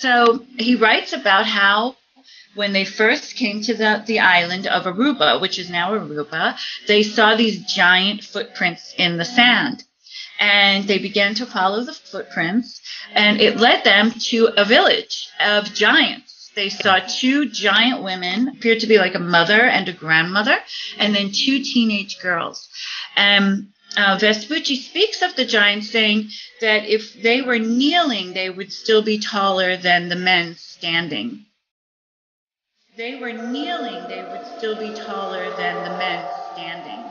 So he writes about how when they first came to the island of Aruba, which is now Aruba, they saw these giant footprints in the sand. And they began to follow the footprints, and it led them to a village of giants. They saw two giant women, appeared to be like a mother and a grandmother, and then two teenage girls. Vespucci speaks of the giants, saying that if they were kneeling, they would still be taller than the men standing. They were kneeling, they would still be taller than the men standing.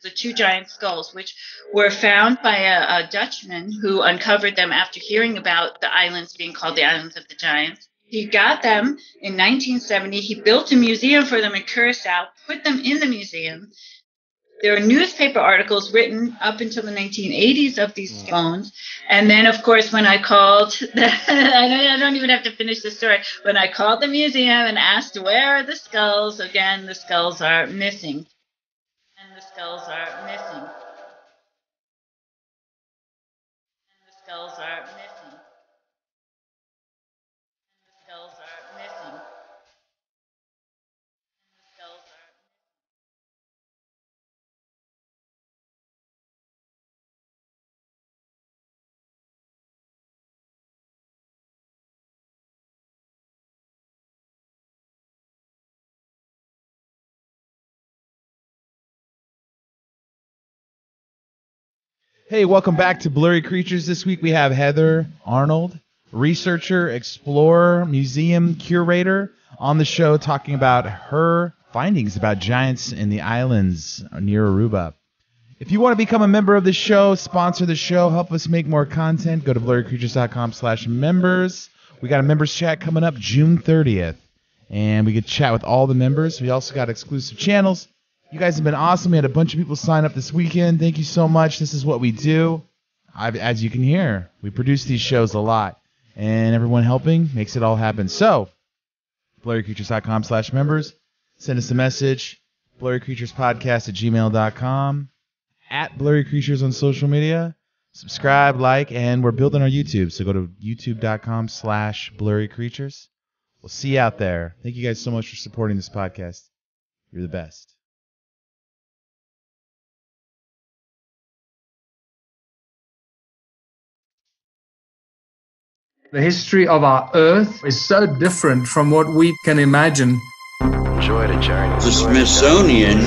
The two giant skulls, which were found by a Dutchman who uncovered them after hearing about the islands being called the Islands of the Giants. He got them in 1970. He built a museum for them in Curaçao, put them in the museum. There are newspaper articles written up until the 1980s of these bones. And then, of course, when I called, I don't even have to finish the story. When I called the museum and asked, where are the skulls? Again, the skulls are missing. And the skulls are missing. And the skulls are missing. And the skulls are missing. And the skulls are Hey, welcome back to Blurry Creatures. This week we have Heather Arnold, researcher, explorer, museum curator, on the show talking about her findings about giants in the islands near Aruba. If you want to become a member of the show, sponsor the show, help us make more content, go to blurrycreatures.com/members. We got a members chat coming up June 30th, and we get to chat with all the members. We also got exclusive channels. You guys have been awesome. We had a bunch of people sign up this weekend. Thank you so much. This is what we do. As you can hear, we produce these shows a lot, and everyone helping makes it all happen. So, blurrycreatures.com/members. Send us a message. blurrycreaturespodcast@gmail.com. At Blurry Creatures on social media. Subscribe, like, and we're building our YouTube. So go to youtube.com/blurrycreatures. We'll see you out there. Thank you guys so much for supporting this podcast. You're the best. The history of our Earth is so different from what we can imagine. Enjoy the journey. The Smithsonian,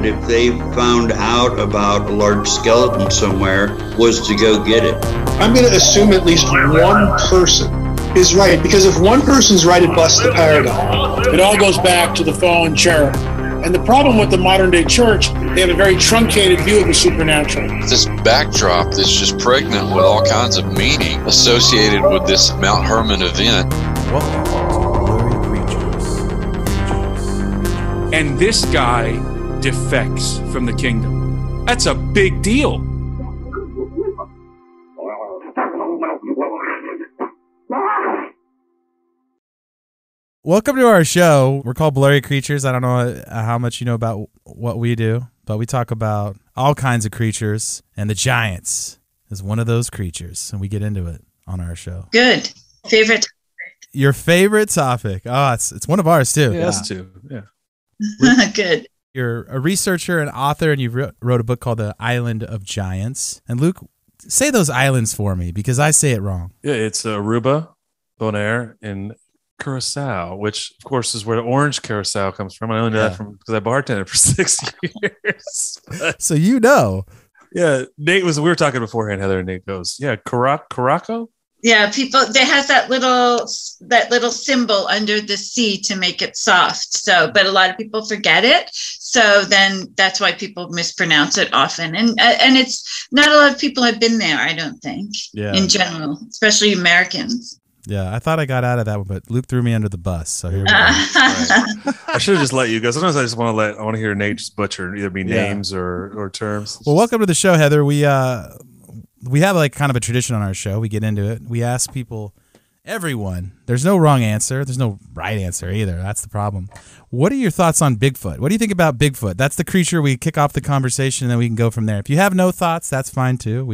if they found out about a large skeleton somewhere, was to go get it. I'm going to assume at least one person is right, because if one person's right, it busts the paradigm. It all goes back to the fallen cherub. And the problem with the modern day church, they have a very truncated view of the supernatural. This backdrop that's just pregnant with all kinds of meaning associated with this Mount Hermon event. Welcome to Blurry Creatures. And this guy defects from the kingdom. That's a big deal. Welcome to our show. We're called Blurry Creatures. I don't know how much you know about what we do, but we talk about all kinds of creatures, and the giants is one of those creatures, and we get into it on our show. Good. Favorite topic. Your favorite topic. Oh, it's one of ours, too. Yeah, us too. Yeah. Good. You're a researcher and author, and you wrote a book called The Island of Giants. And Luke, say those islands for me, because I say it wrong. Yeah, it's Aruba, Bonaire, and Curaçao, which of course is where the orange Curaçao comes from. I only know that because I bartended for 6 years. So you know. Yeah, we were talking beforehand, Heather, and Nate goes, yeah, Curaçao? Yeah, they has that little symbol under the C to make it soft. So, but a lot of people forget it. So then that's why people mispronounce it often. And it's not a lot of people have been there, I don't think, in general, especially Americans. Yeah, I thought I got out of that one, but Luke threw me under the bus. So here we go. I should have just let you go. Sometimes I just want to hear Nate just butcher either names or terms. Well, welcome to the show, Heather. We have like kind of a tradition on our show. We get into it. We ask people, everyone. There's no wrong answer. There's no right answer either. That's the problem. What are your thoughts on Bigfoot? What do you think about Bigfoot? That's the creature we kick off the conversation, and then we can go from there. If you have no thoughts, that's fine too.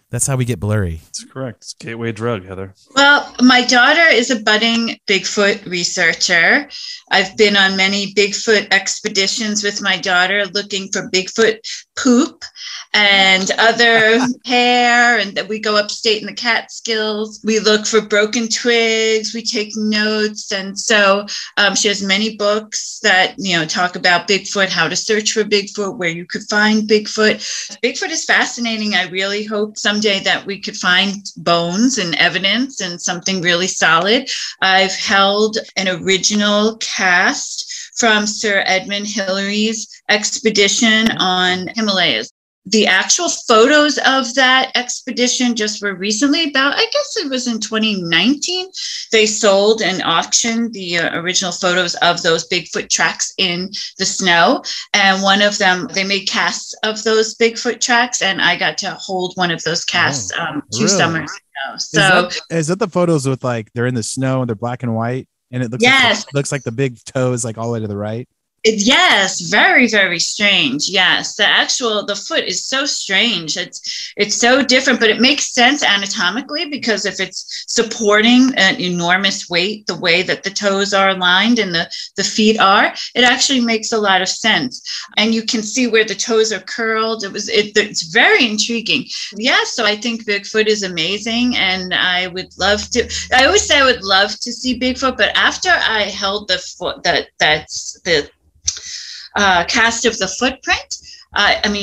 That's how we get blurry. That's correct. It's a gateway drug, Heather. Well, my daughter is a budding Bigfoot researcher. I've been on many Bigfoot expeditions with my daughter looking for Bigfoot poop and other hair. And we go upstate in the Catskills. We look for broken twigs. We take notes. And so she has many books that, talk about Bigfoot, how to search for Bigfoot, where you could find Bigfoot. Bigfoot is fascinating. I really hope someday that we could find bones and evidence and something really solid. I've held an original cast from Sir Edmund Hillary's expedition on Himalayas. The actual photos of that expedition just were recently I guess it was in 2019, they sold and auctioned the original photos of those Bigfoot tracks in the snow. And one of them, they made casts of those Bigfoot tracks, and I got to hold one of those casts 2 summers ago. So is that the photos with like they're in the snow and they're black and white, and it looks like the big toe is like all the way to the right? Yes, very, very strange. Yes, the foot is so strange. It's so different, but it makes sense anatomically, because if it's supporting an enormous weight, the way that the toes are aligned and the feet are, it actually makes a lot of sense. And you can see where the toes are curled. It's very intriguing. Yeah, so I think Bigfoot is amazing, and I always say I would love to see Bigfoot, but after I held the foot, that's the cast of the footprint,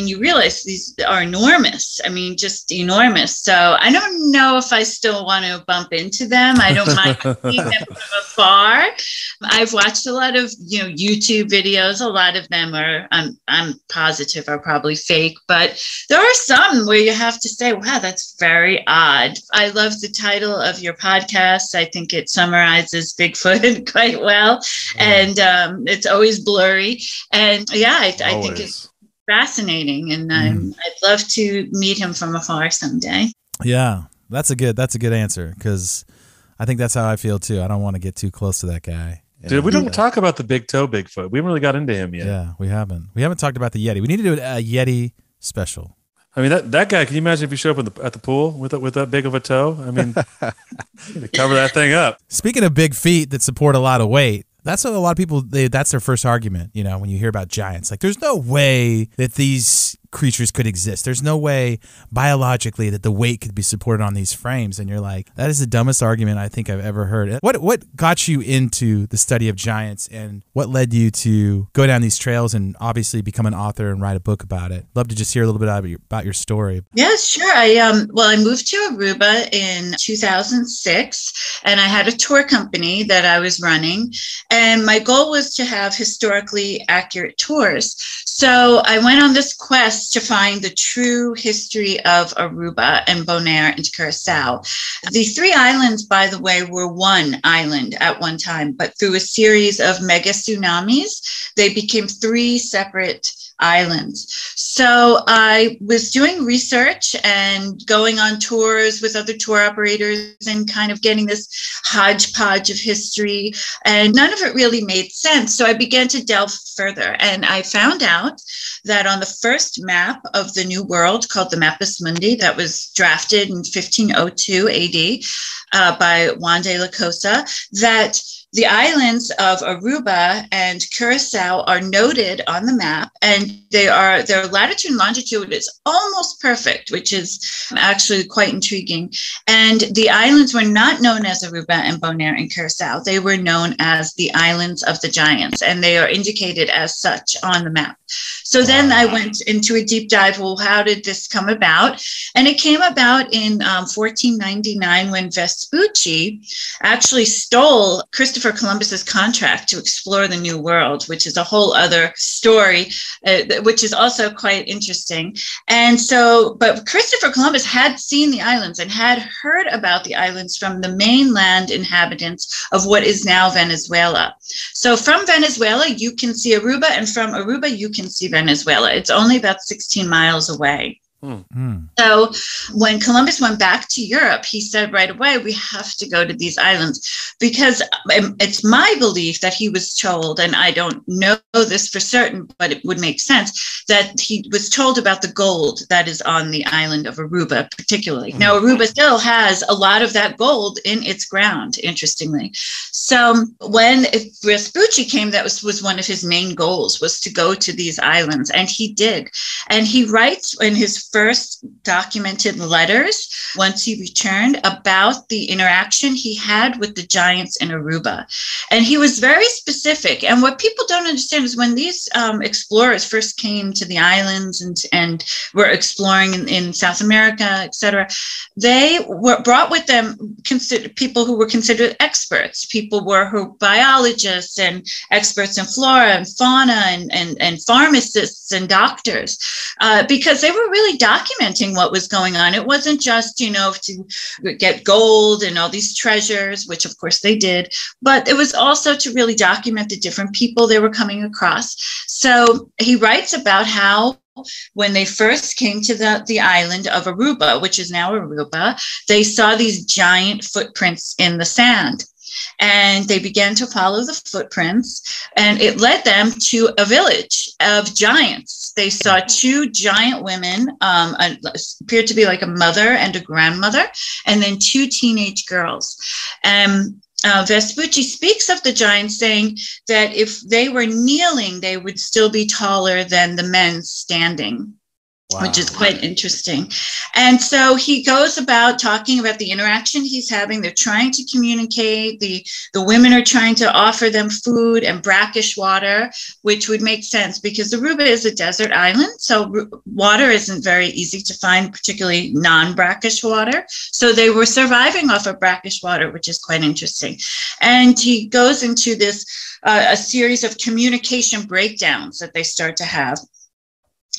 you realize these are enormous. Just enormous. So I don't know if I still want to bump into them. I don't mind seeing them from afar. I've watched a lot of, YouTube videos. A lot of them are, I'm positive, are probably fake, but there are some where you have to say, wow, that's very odd. I love the title of your podcast. I think it summarizes Bigfoot quite well. And it's always blurry. And yeah, I think it's fascinating, and I'd love to meet him from afar someday. Yeah, that's a good answer, because I think that's how I feel too. I don't want to get too close to that guy. Dude, we don't talk about the big toe Bigfoot. We haven't really got into him yet. Yeah, we haven't. We haven't talked about the Yeti. We need to do a Yeti special. That guy. Can you imagine if you show up at the pool with that big of a toe? Cover that thing up. Speaking of big feet that support a lot of weight, that's what a lot of people, that's their first argument, when you hear about giants. Like, there's no way that these creatures could exist. There's no way biologically that the weight could be supported on these frames. And you're like, that is the dumbest argument I think I've ever heard. What got you into the study of giants, and what led you to go down these trails and obviously become an author and write a book about it? Love to just hear a little bit about your story. Yeah, sure. I moved to Aruba in 2006, and I had a tour company that I was running, and my goal was to have historically accurate tours. So I went on this quest to find the true history of Aruba and Bonaire and Curaçao. The 3 islands, by the way, were one island at one time, but through a series of mega tsunamis, they became 3 separate islands. So I was doing research and going on tours with other tour operators and kind of getting this hodgepodge of history, and none of it really made sense. So I began to delve further, and I found out that on the first map of the New World, called the Mappus Mundi, that was drafted in 1502 AD by Juan de la Cosa, that the islands of Aruba and Curaçao are noted on the map, and their latitude and longitude is almost perfect, which is actually quite intriguing. And the islands were not known as Aruba and Bonaire and Curaçao. They were known as the Islands of the Giants, and they are indicated as such on the map. So then I went into a deep dive. Well, how did this come about? And it came about in 1499 when Vespucci actually stole Christopher Christopher Columbus's contract to explore the New World, which is a whole other story, which is also quite interesting. And so, but Christopher Columbus had seen the islands and had heard about the islands from the mainland inhabitants of what is now Venezuela. So from Venezuela, you can see Aruba, and from Aruba, you can see Venezuela. It's only about 16 miles away. So when Columbus went back to Europe, he said right away, we have to go to these islands, because it's my belief that he was told, and I don't know this for certain, but it would make sense, that he was told about the gold that is on the island of Aruba, particularly. Now, Aruba still has a lot of that gold in its ground, interestingly. So when Vespucci came, that was one of his main goals, was to go to these islands, and he did. And he writes in his first documented letters, once he returned, about the interaction he had with the giants in Aruba. And he was very specific. And what people don't understand is when these explorers first came to the islands and were exploring in South America, etc., they were brought with them people who were considered experts. People who biologists and experts in flora and fauna and pharmacists and doctors, because they were really documenting what was going on. It wasn't just, to get gold and all these treasures, which of course they did, but it was also to really document the different people they were coming across. So he writes about how when they first came to the island of Aruba, which is now Aruba, they saw these giant footprints in the sand. And they began to follow the footprints, and it led them to a village of giants. They saw two giant women, appeared to be like a mother and a grandmother, and then two teenage girls. Vespucci speaks of the giants, saying that if they were kneeling, they would still be taller than the men standing. Wow. Which is quite interesting. And so he goes about talking about the interaction he's having. They're trying to communicate. The women are trying to offer them food and brackish water, which would make sense because Aruba is a desert island. So water isn't very easy to find, particularly non-brackish water. So they were surviving off of brackish water, which is quite interesting. And he goes into this, a series of communication breakdowns that they start to have,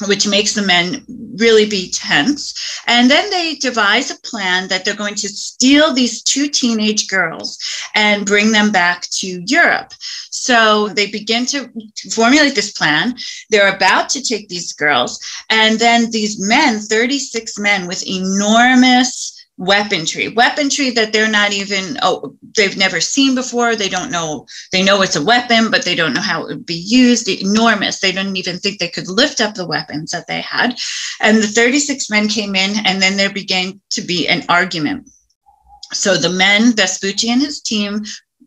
which makes the men really be tense. And then they devise a plan that they're going to steal these two teenage girls and bring them back to Europe. So they begin to formulate this plan. They're about to take these girls. And then these men, 36 men with enormous weaponry that they're not even, they've never seen before. They don't know, they know it's a weapon, but they don't know how it would be used. Enormous. They didn't even think they could lift up the weapons that they had. And the 36 men came in, and then there began to be an argument. So the men, Vespucci and his team,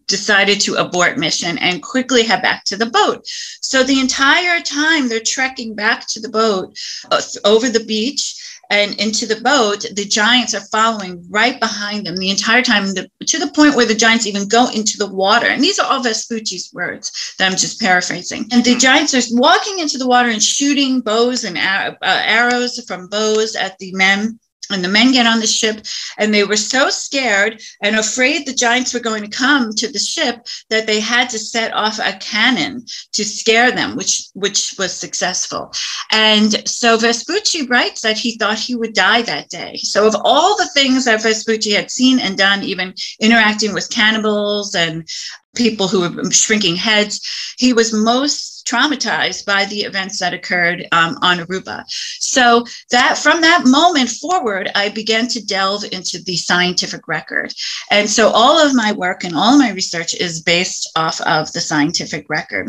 decided to abort mission and quickly head back to the boat. So the entire time they're trekking back to the boat, over the beach, and into the boat, the giants are following right behind them the entire time, to the point where the giants even go into the water. And these are all Vespucci's words that I'm just paraphrasing. And the giants are walking into the water and shooting bows and arrows from bows at the men. And the men get on the ship, and they were so scared and afraid the giants were going to come to the ship that they had to set off a cannon to scare them, which was successful. And so Vespucci writes that he thought he would die that day. So of all the things that Vespucci had seen and done, even interacting with cannibals and people who were shrinking heads, he was most traumatized by the events that occurred on Aruba. So that from that moment forward, I began to delve into the scientific record. And so all of my work and all of my research is based off of the scientific record.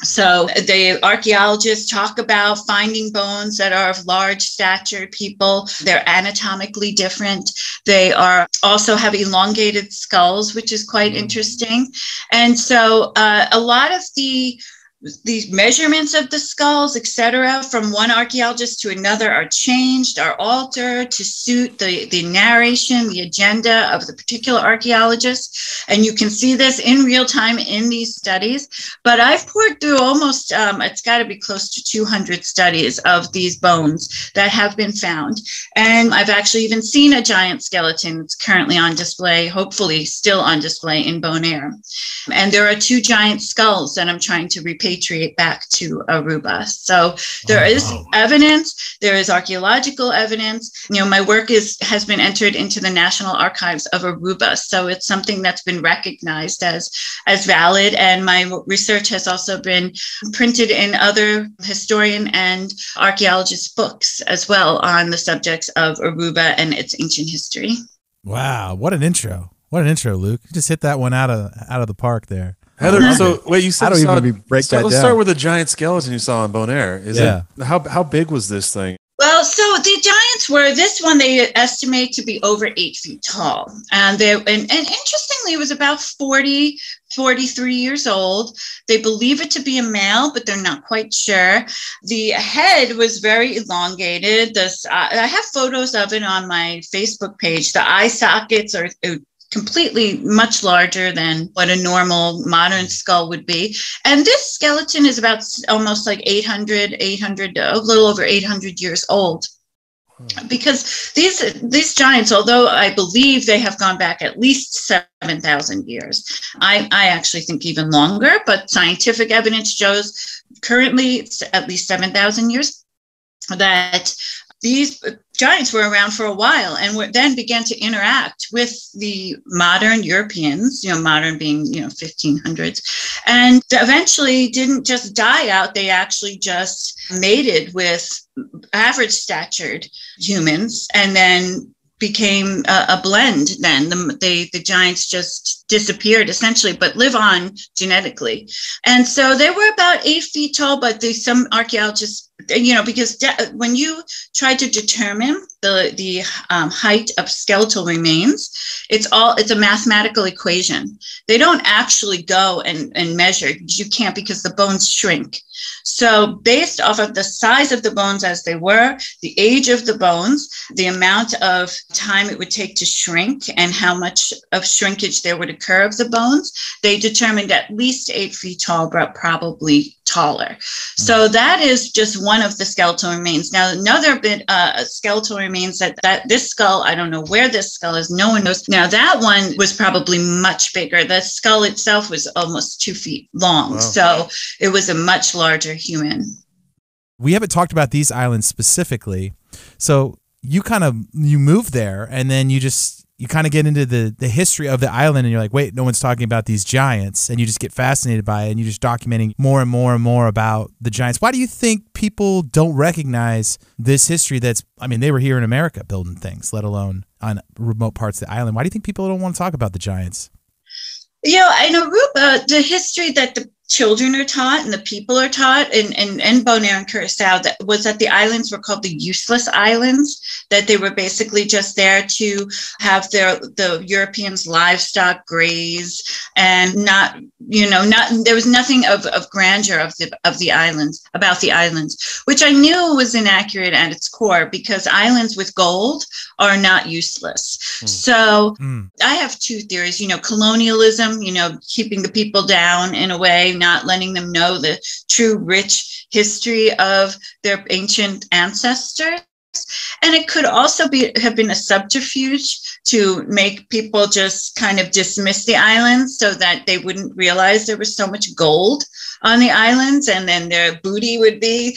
So the archaeologists talk about finding bones that are of large stature people. They're anatomically different. They are also have elongated skulls, which is quite interesting. And so a lot of the these measurements of the skulls, etc., from one archaeologist to another are changed, are altered to suit the narration, the agenda of the particular archaeologist. And you can see this in real time in these studies. But I've poured through almost, it's got to be close to 200 studies of these bones that have been found. And I've actually even seen a giant skeleton that's currently on display, hopefully still on display in Bonaire. And there are 2 giant skulls that I'm trying to repatriate back to Aruba. So there is evidence, there is archaeological evidence. My work has been entered into the National Archives of Aruba. So it's something that's been recognized as valid. And my research has also been printed in other historian and archaeologist books as well on the subjects of Aruba and its ancient history. Wow, what an intro. What an intro, Luke. You just hit that one out of the park there. Heather, so wait, you said I don't even break that down. Let's start with the giant skeleton you saw in Bonaire. How big was this thing? Well, so the giants were, this one they estimate to be over 8 feet tall. And interestingly, it was about 43 years old. They believe it to be a male, but they're not quite sure. The head was very elongated. I have photos of it on my Facebook page. The eye sockets are completely much larger than what a normal modern skull would be. And this skeleton is about almost like 800, a little over 800 years old. Because these giants, although I believe they have gone back at least 7,000 years, I actually think even longer, but scientific evidence shows currently it's at least 7,000 years, that these giants were around for a while and then began to interact with the modern Europeans, modern being, 1500s, and eventually didn't just die out. They actually just mated with average statured humans and then became a blend. Then the giants just disappeared essentially, but live on genetically. And so they were about 8 feet tall, but some archaeologists, because when you try to determine the height of skeletal remains, it's a mathematical equation. They don't actually go and measure. You can't, because the bones shrink. So based off of the size of the bones as they were, the age of the bones, the amount of time it would take to shrink, and how much of shrinkage there would occur of the bones, they determined at least 8 feet tall, but probably taller. So that is just one of the skeletal remains. Now, another bit skeletal remains that this skull, I don't know where this skull is, no one knows. Now, that one was probably much bigger. The skull itself was almost 2 feet long. Wow. So it was a much larger human. We haven't talked about these islands specifically. So you move there, and then you kind of get into the history of the island, and you're like, wait, no one's talking about these giants, and you just get fascinated by it, and you're just documenting more and more and more about the giants. Why do you think people don't recognize this history they were here in America building things, let alone on remote parts of the island? Why do you think people don't want to talk about the giants? In Aruba, the history that the children are taught and the people are taught in Bonaire and Curaçao was that the islands were called the useless islands, that they were basically just there to have the Europeans' livestock graze, and not there was nothing of grandeur of the islands, about the islands, which I knew was inaccurate at its core, because islands with gold are not useless. So I have 2 theories, colonialism, keeping the people down in a way, not letting them know the true rich history of their ancient ancestors. And it could also have been a subterfuge to make people just kind of dismiss the islands, so that they wouldn't realize there was so much gold on the islands, and then their booty would be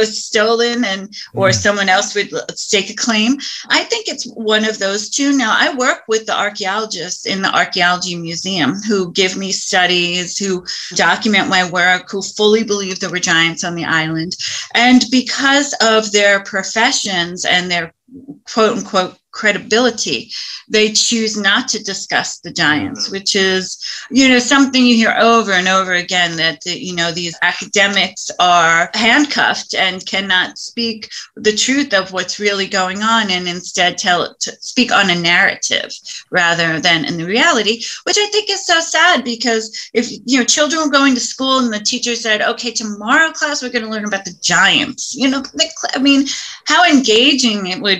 stolen, or someone else would stake a claim. I think it's one of those two. Now, I work with the archaeologists in the Archaeology Museum who give me studies, who document my work, who fully believe there were giants on the island. And because of their professions and their quote unquote credibility, they choose not to discuss the giants, which is, you know, something you hear over and over again, that, you know, these academics are handcuffed and cannot speak the truth of what's really going on, and instead speak on a narrative rather than in the reality, which I think is so sad, because if, you know, children were going to school and the teacher said, okay, tomorrow class, we're going to learn about the giants, you know, I mean, how engaging it would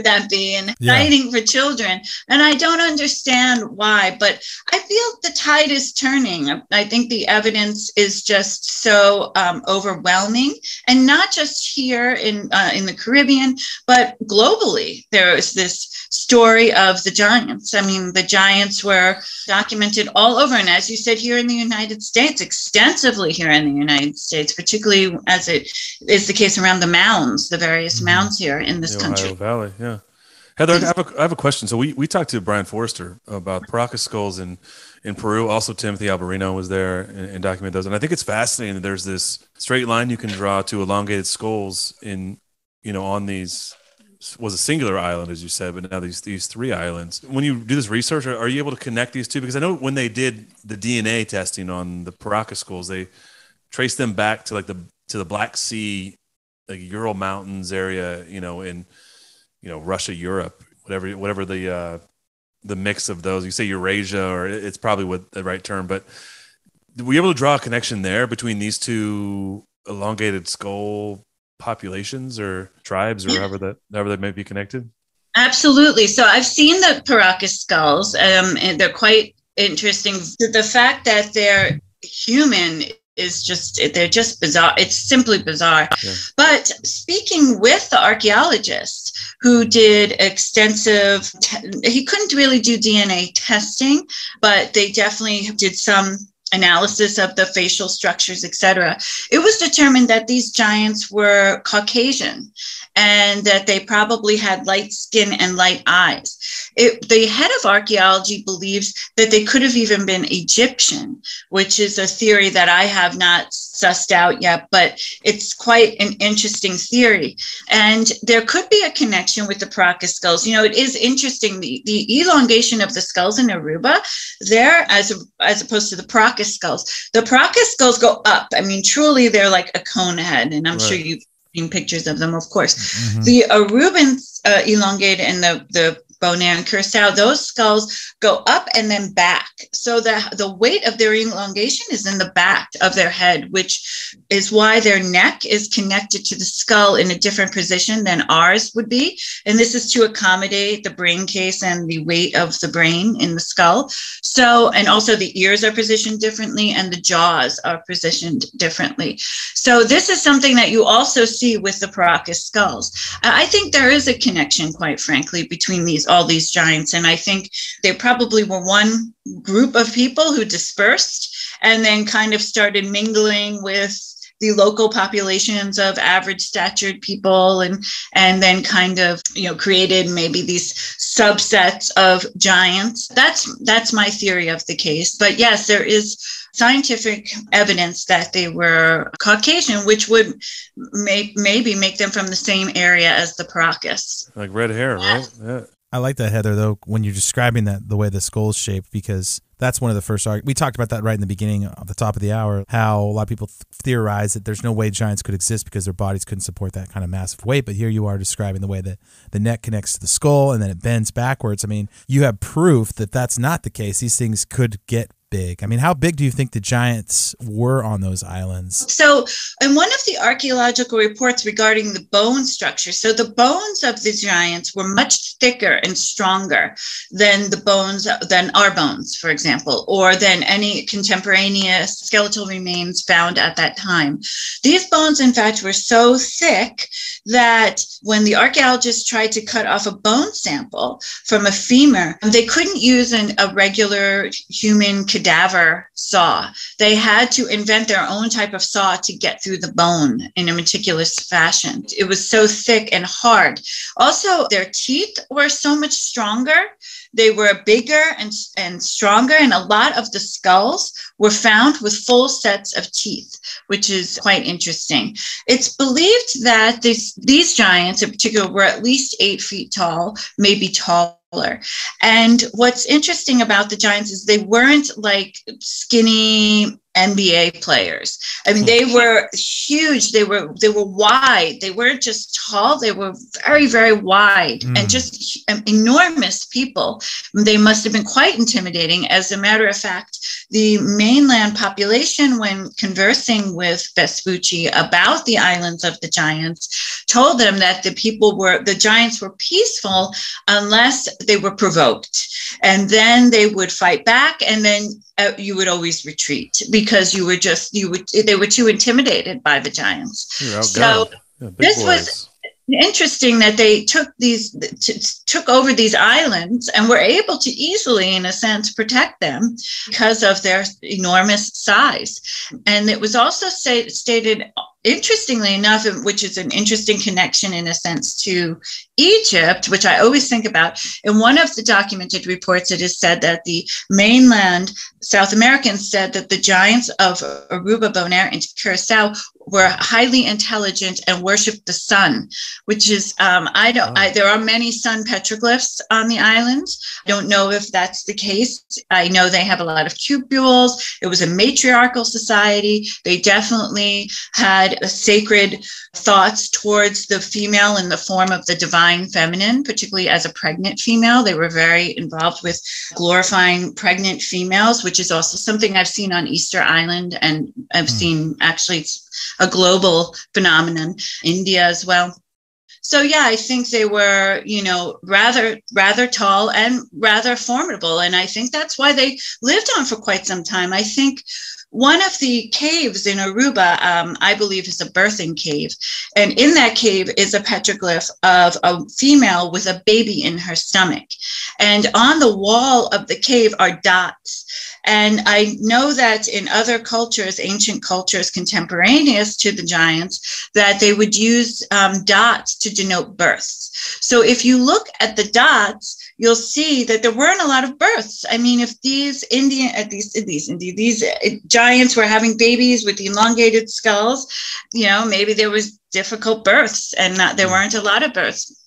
that be, and exciting for children. And I don't understand why, but I feel the tide is turning. I think the evidence is just so overwhelming, and not just here in the Caribbean, but globally. There is this story of the giants. I mean, the giants were documented all over, and as you said, here in the United States, extensively here in the United States, particularly as it is the case around the mounds, the various mounds here in this country. Ohio Valley, yeah. Heather, I have a question. So we talked to Brian Forrester about Paracas skulls in Peru. Also, Timothy Alberino was there and documented those. And I think it's fascinating that there's this straight line you can draw to elongated skulls in, you know, on these, was a singular island, as you said, but now these three islands. When you do this research, are you able to connect these two? Because I know when they did the DNA testing on the Paracas skulls, they traced them back to the Black Sea, like Ural Mountains area, you know, in, you know, Russia, Europe, whatever the mix of those. You say Eurasia, or it's probably what the right term, but were you able to draw a connection there between these two elongated skull populations or tribes, or however they may be connected? Absolutely. So I've seen the Paracas skulls, and they're quite interesting. The fact that they're human they're just bizarre. It's simply bizarre. Yeah. But speaking with the archaeologist who did extensive, he couldn't really do DNA testing, but they definitely did some analysis of the facial structures, etc. It was determined that these giants were Caucasian, and that they probably had light skin and light eyes. The head of archaeology believes that they could have even been Egyptian, which is a theory that I have not sussed out yet, but it's quite an interesting theory. And there could be a connection with the Paracas skulls. You know, it is interesting, the elongation of the skulls in Aruba, there, as opposed to the Paracas skulls. The Paracas skulls go up. I mean, truly, they're like a cone head, and I'm sure you've seen pictures of them, of course. Mm-hmm. The Arubans elongate, and the Bonaire and Curaçao, those skulls go up and then back. So the weight of their elongation is in the back of their head, which is why their neck is connected to the skull in a different position than ours would be. And this is to accommodate the brain case and the weight of the brain in the skull. So, and also the ears are positioned differently, and the jaws are positioned differently. So this is something that you also see with the Paracas skulls. I think there is a connection, quite frankly, between all these giants. And I think they probably were one group of people who dispersed and then kind of started mingling with the local populations of average statured people, and then kind of, you know, created maybe these subsets of giants. That's my theory of the case. But yes, there is scientific evidence that they were Caucasian, which would maybe make them from the same area as the Paracas. Like red hair, right? Yeah. I like that, Heather, though, when you're describing that, the way the skull's shaped, because that's one of the first we talked about that right in the beginning, at the top of the hour, how a lot of people theorize that there's no way giants could exist because their bodies couldn't support that kind of massive weight. But here you are describing the way that the neck connects to the skull and then it bends backwards. I mean, you have proof that that's not the case. These things could get big. I mean, how big do you think the giants were on those islands? So in one of the archaeological reports regarding the bone structure, so the bones of the giants were much thicker and stronger than our bones, for example, or than any contemporaneous skeletal remains found at that time. These bones, in fact, were so thick that when the archaeologists tried to cut off a bone sample from a femur, they couldn't use a regular human cadaver saw. They had to invent their own type of saw to get through the bone in a meticulous fashion. It was so thick and hard. Also, their teeth were so much stronger They were bigger and stronger, and a lot of the skulls were found with full sets of teeth, which is quite interesting. It's believed that these giants in particular were at least 8 feet tall, maybe taller. And what's interesting about the giants is they weren't like skinny NBA players. I mean, they were huge. They were wide. They weren't just tall. They were very, very wide and just enormous people. They must have been quite intimidating. As a matter of fact, the mainland population, when conversing with Vespucci about the islands of the giants, told them that the giants were peaceful unless they were provoked. And then they would fight back, and then you would always retreat because they were too intimidated by the giants. So this was interesting that they took over these islands and were able to easily, in a sense, protect them because of their enormous size. And it was also stated, interestingly enough, which is an interesting connection in a sense to Egypt, which I always think about. In one of the documented reports, it is said that the mainland South Americans said that the giants of Aruba, Bonaire, and Curaçao were highly intelligent and worshipped the sun, which is, there are many sun petroglyphs on the islands. I don't know if that's the case. I know they have a lot of cupules. It was a matriarchal society. They definitely had sacred thoughts towards the female in the form of the divine feminine, particularly as a pregnant female. They were very involved with glorifying pregnant females, which is also something I've seen on Easter Island, and I've seen, actually, it's a global phenomenon, India as well. So yeah, I think they were, rather tall and rather formidable. And I think that's why they lived on for quite some time. I think one of the caves in Aruba, I believe, is a birthing cave. And in that cave is a petroglyph of a female with a baby in her stomach. And on the wall of the cave are dots. And I know that in other cultures, ancient cultures contemporaneous to the giants, that they would use dots to denote births. So if you look at the dots, you'll see that there weren't a lot of births. I mean, if these giants were having babies with elongated skulls, maybe there was difficult births and there weren't a lot of births.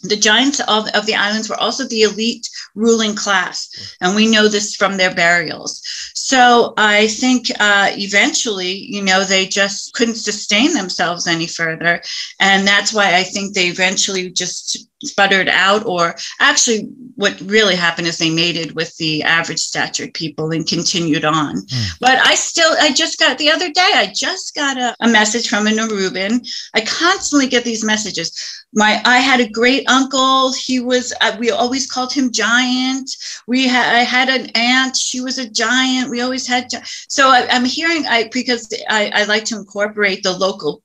The giants of the islands were also the elite ruling class, and we know this from their burials. So I think eventually, they just couldn't sustain themselves any further, and that's why I think they eventually just sputtered out, or actually what really happened is they mated with the average statured people and continued on. But I just got the other day, I just got a message from an Aruban. I constantly get these messages. I had a great uncle. He was, we always called him Giant. I had an aunt. She was a giant. We always had, so I'm hearing, because I like to incorporate the local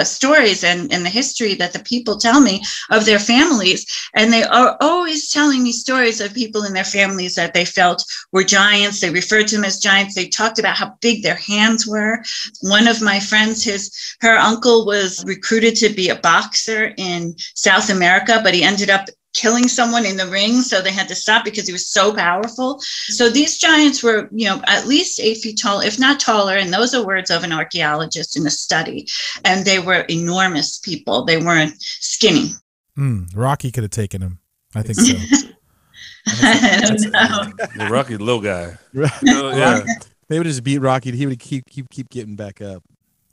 stories and the history that the people tell me of their families. And they are always telling me stories of people in their families that they felt were giants. They referred to them as giants. They talked about how big their hands were. One of my friends, her uncle was recruited to be a boxer in South America, but he ended up killing someone in the ring, so they had to stop because he was so powerful. So these giants were, at least 8 feet tall, if not taller, and those are words of an archaeologist in a study. And they were enormous people. They weren't skinny. Rocky could have taken him. I think so. I don't know. The Rocky, little guy. Yeah. They would just beat Rocky. He would keep getting back up.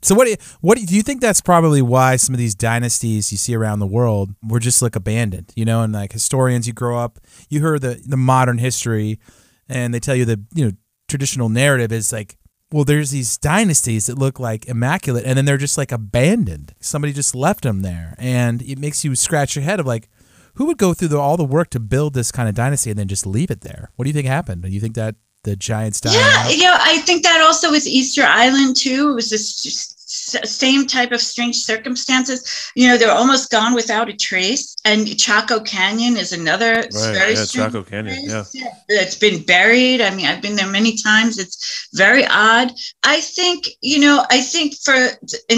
So what do you think that's probably why some of these dynasties you see around the world were just like abandoned, and like historians, you grow up, you hear the modern history, and they tell you the traditional narrative is like, well, there's these dynasties that look like immaculate, and then they're just like abandoned. Somebody just left them there, and it makes you scratch your head of like, who would go through all the work to build this kind of dynasty and then just leave it there? What do you think happened? Do you think that the giants died? Yeah, I think that also with Easter Island too. It was this same type of strange circumstances. You know, they're almost gone without a trace. And Chaco Canyon is another very strange Chaco Canyon, place. It's been buried. I mean, I've been there many times. It's very odd. I think, in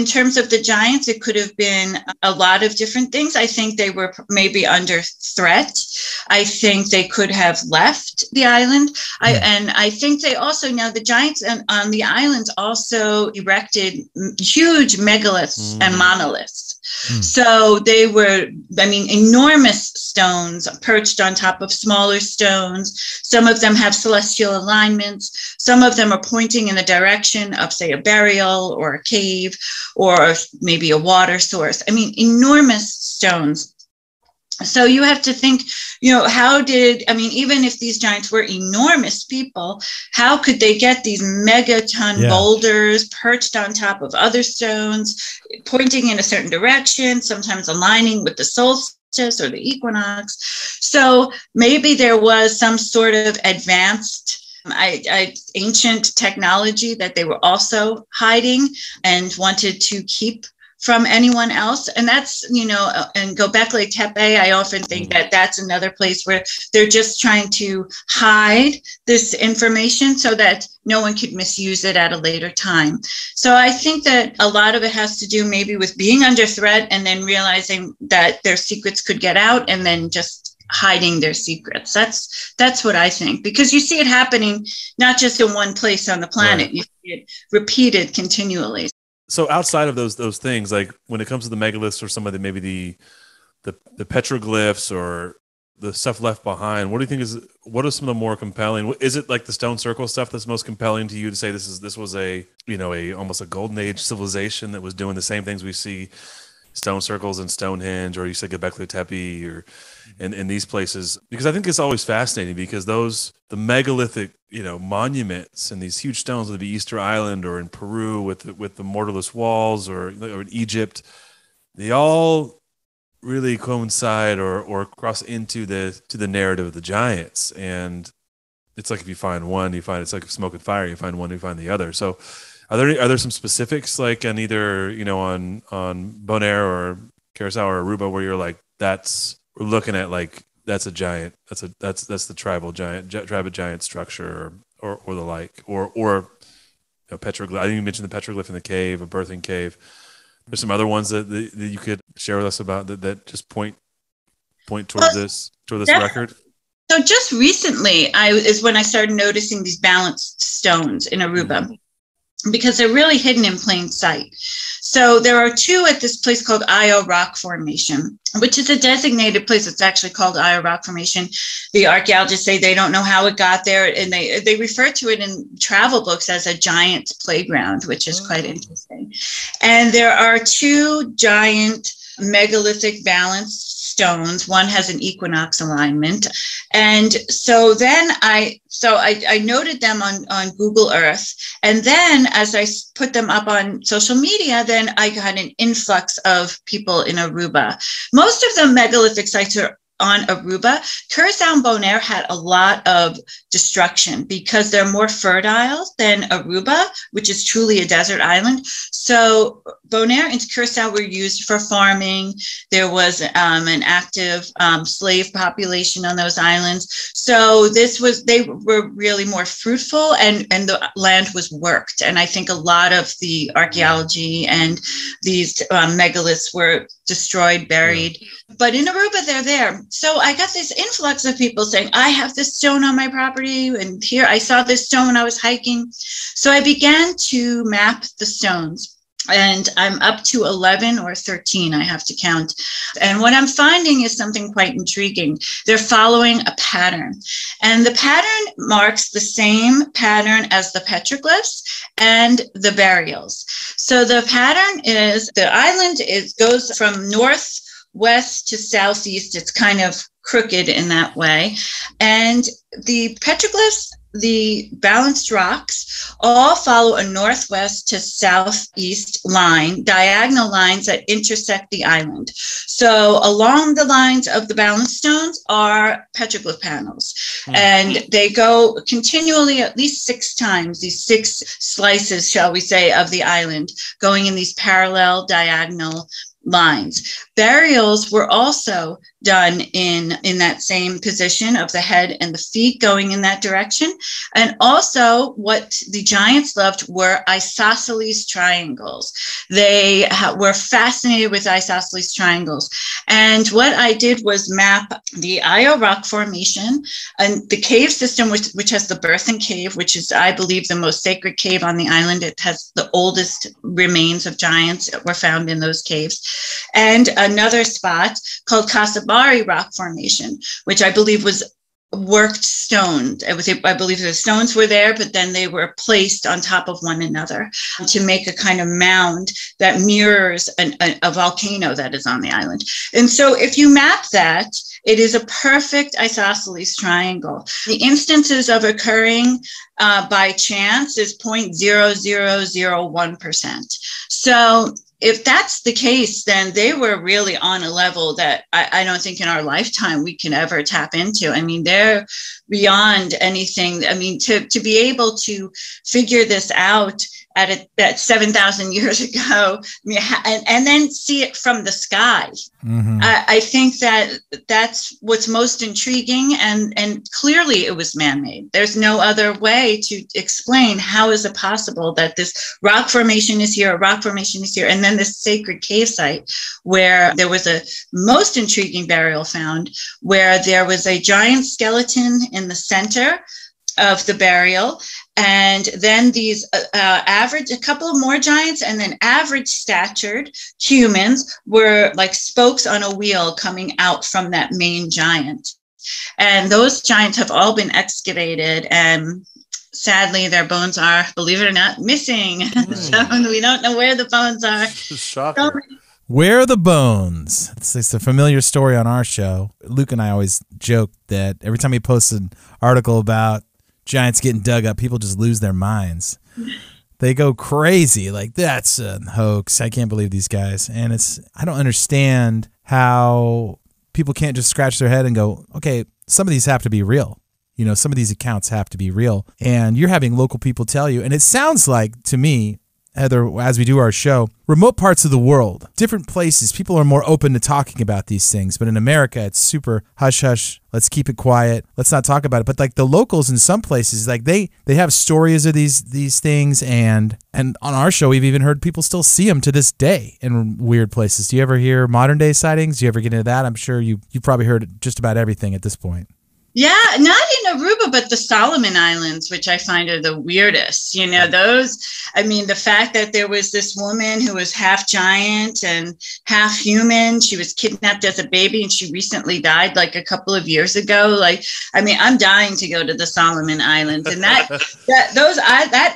terms of the giants, it could have been a lot of different things. I think they were maybe under threat. I think they could have left the island. And I think they also, now the giants on the islands also erected huge megaliths and monoliths. So they were, enormous stones perched on top of smaller stones. Some of them have celestial alignments. Some of them are pointing in the direction of, say, a burial or a cave or maybe a water source. I mean, enormous stones. So you have to think, even if these giants were enormous people, how could they get these megaton boulders perched on top of other stones, pointing in a certain direction, sometimes aligning with the solstice or the equinox? So maybe there was some sort of advanced ancient technology that they were also hiding and wanted to keep from anyone else. And that's, and Göbekli Tepe, I often think that that's another place where they're just trying to hide this information so that no one could misuse it at a later time. So I think that a lot of it has to do maybe with being under threat and then realizing that their secrets could get out and then just hiding their secrets. That's what I think, because you see it happening not just in one place on the planet, right. You see it repeated continually. So outside of those things, like when it comes to the megaliths or some of the petroglyphs or the stuff left behind, what do you think what are some of the more compelling? Is it like the stone circle stuff that's most compelling to you to say this was a almost a golden age civilization that was doing the same things we see stone circles and Stonehenge, or you said Göbekli Tepe, or in these places? Because I think it's always fascinating because the megalithic monuments and these huge stones, whether it be Easter Island or in Peru with the mortarless walls, or in Egypt, they all really coincide or cross into the narrative of the giants. And it's like if you find one, you find it's like smoke and fire. You find one, you find the other. So are there some specifics like on either on Bonaire or Curaçao or Aruba where you're like, we're looking at like that's a giant, that's the tribal giant structure or the like, or petroglyph? I think you mentioned the petroglyph in the cave, a birthing cave. There's some other ones that you could share with us about that just point toward this record. So just recently is when I started noticing these balanced stones in Aruba, because they're really hidden in plain sight. So there are two at this place called Io Rock Formation, which is a designated place. It's actually called Io Rock Formation. The archaeologists say they don't know how it got there, and they refer to it in travel books as a giant playground, which is quite interesting. And there are two giant megalithic balanced stones. One has an equinox alignment. And so then I noted them on Google Earth. And then as I put them up on social media, then I got an influx of people in Aruba. Most of the megalithic sites are on Aruba. Curaçao and Bonaire had a lot of destruction because they're more fertile than Aruba, which is truly a desert island. So Bonaire and Curaçao were used for farming. There was an active slave population on those islands. So they were really more fruitful, and the land was worked. And I think a lot of the archaeology and these megaliths were destroyed, buried. But in Aruba, they're there. So I got this influx of people saying, I have this stone on my property, and here I saw this stone when I was hiking. So I began to map the stones. And I'm up to 11 or 13, I have to count. And what I'm finding is something quite intriguing. They're following a pattern. And the pattern marks the same pattern as the petroglyphs and the burials. So the pattern is, the island goes from northwest to southeast. It's kind of crooked in that way. And the petroglyphs, the balanced rocks, all follow a northwest to southeast line, diagonal lines that intersect the island. So along the lines of the balanced stones are petroglyph panels. And they go continually at least 6 times, these 6 slices, shall we say, of the island, going in these parallel diagonal lines. Burials were also done in that same position of the head and the feet going in that direction. And also what the giants loved were isosceles triangles. They were fascinated with isosceles triangles. And what I did was map the Io rock formation and the cave system, which has the Berthen Cave, which is, I believe, the most sacred cave on the island. It has the oldest remains of giants that were found in those caves. And another spot called Casabari Rock Formation, which I believe was worked stoned. I believe the stones were there, but then they were placed on top of one another to make a kind of mound that mirrors a volcano that is on the island. And so if you map that, it is a perfect isosceles triangle. The instances of occurring by chance is 0.0001%. So if that's the case, then they were really on a level that I don't think in our lifetime we can ever tap into. I mean, they're beyond anything. I mean, to be able to figure this out at 7,000 years ago, and then see it from the sky. Mm-hmm. I think that's what's most intriguing, and clearly it was man-made. There's no other way to explain how is it possible that this rock formation is here, a rock formation is here, and then this sacred cave site where there was a most intriguing burial found, where there was a giant skeleton in the center of the burial, and then these a couple of more giants, and then average statured humans were like spokes on a wheel coming out from that main giant. And those giants have all been excavated, and sadly their bones are, believe it or not, missing. So we don't know where the bones are. Shocking. Where are the bones? It's a familiar story on our show. Luke and I always joke that every time he posts an article about giants getting dug up, people just lose their minds. They go crazy. Like, that's a hoax. I can't believe these guys. And I don't understand how people can't just scratch their head and go, okay, some of these have to be real. You know, some of these accounts have to be real. And you're having local people tell you, and it sounds like to me, Heather, as we do our show, remote parts of the world, different places, people are more open to talking about these things. But in America, it's super hush hush. Let's keep it quiet. Let's not talk about it. But like the locals in some places, like they have stories of these things. And on our show, we've even heard people still see them to this day in weird places. Do you ever hear modern day sightings? Do you ever get into that? I'm sure you probably heard just about everything at this point. Yeah, not in Aruba, but the Solomon Islands, which I find are the weirdest. You know, those, I mean, the fact that there was this woman who was half giant and half human. She was kidnapped as a baby and she recently died like a couple of years ago. Like, I mean, I'm dying to go to the Solomon Islands. And that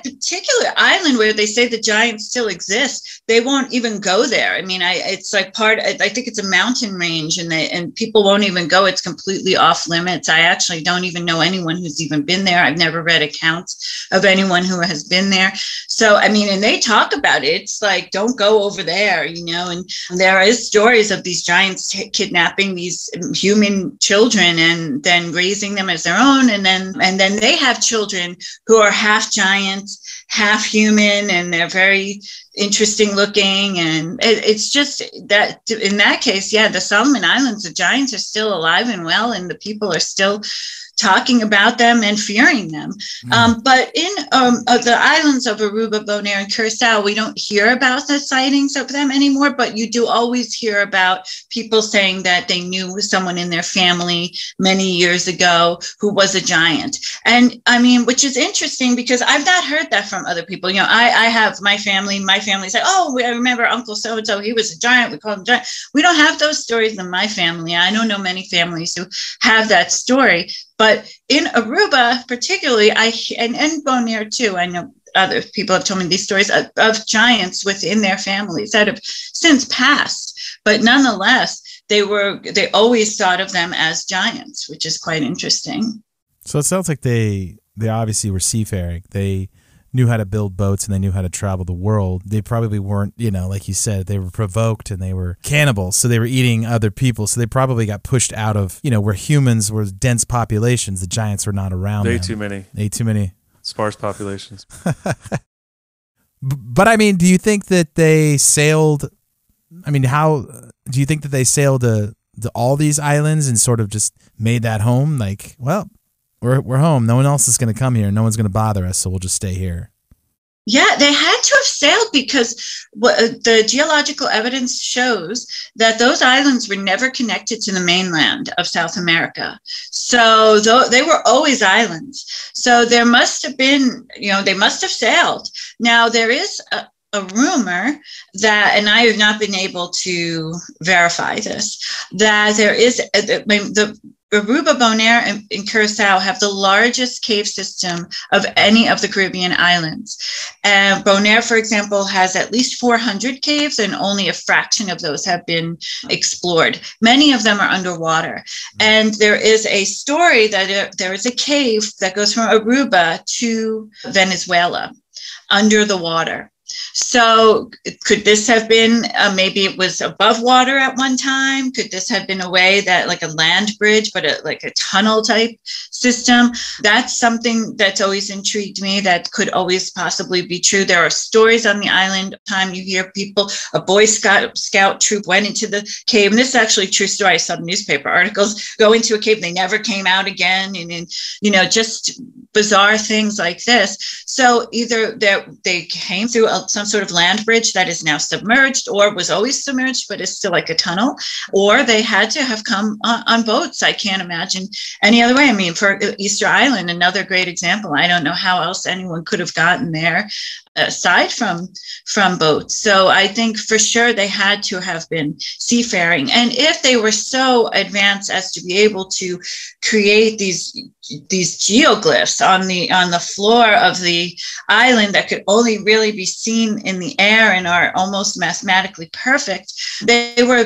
particular island where they say the giants still exist, they won't even go there. I mean, it's like I think it's a mountain range and people won't even go. It's completely off limits. I actually don't even know anyone who's even been there. I've never read accounts of anyone who has been there. So, I mean, and they talk about it. It's like, don't go over there, you know, and there is stories of these giants kidnapping these human children and then raising them as their own. And then they have children who are half giants, half human, and they're very interesting looking. And it's just that in that case, yeah, the Solomon Islands, the giants are still alive and well, and the people are still talking about them and fearing them. But in the islands of Aruba, Bonaire, and Curaçao, we don't hear about the sightings of them anymore, but you do always hear about people saying that they knew someone in their family many years ago who was a giant. And I mean, which is interesting because I've not heard that from other people. You know, I have my family's like, oh, I remember Uncle so-and-so, he was a giant, we call him giant. We don't have those stories in my family. I don't know many families who have that story. But in Aruba, particularly, and Bonaire too, I know other people have told me these stories of giants within their families that have since passed. But nonetheless, they always thought of them as giants, which is quite interesting. So it sounds like they obviously were seafaring. They knew how to build boats and they knew how to travel the world. They probably weren't, like you said, they were provoked and they were cannibals. So they were eating other people. So they probably got pushed out of, where humans were dense populations. The giants were not around. Way too many. Sparse populations. But I mean, do you think that they sailed? I mean, how do you think that they sailed to all these islands and sort of just made that home? Like, well, we're home. No one else is going to come here. No one's going to bother us, so we'll just stay here. Yeah, they had to have sailed because the geological evidence shows that those islands were never connected to the mainland of South America. So they were always islands. So there must have been, they must have sailed. Now, there is a rumor that, and I have not been able to verify this, that there is the Aruba, Bonaire, and Curaçao have the largest cave system of any of the Caribbean islands. And Bonaire, for example, has at least 400 caves, and only a fraction of those have been explored. Many of them are underwater. And there is a story that there is a cave that goes from Aruba to Venezuela under the water. So could this have been, maybe it was above water at one time? Could this have been a way that, like a land bridge, but like a tunnel type system? That's something that's always intrigued me. That could always possibly be true. There are stories on the island. Time you hear people, a Boy Scout troop went into the cave. And this is actually a true story. I saw newspaper articles, go into a cave. They never came out again. And just bizarre things like this. So either they came through some sort of land bridge that is now submerged, or was always submerged but is still like a tunnel, or they had to have come on boats. I can't imagine any other way. I mean, for Easter Island, another great example, I don't know how else anyone could have gotten there aside from boats. So I think for sure they had to have been seafaring. And if they were so advanced as to be able to create these geoglyphs on the floor of the island that could only really be seen in the air and are almost mathematically perfect, they were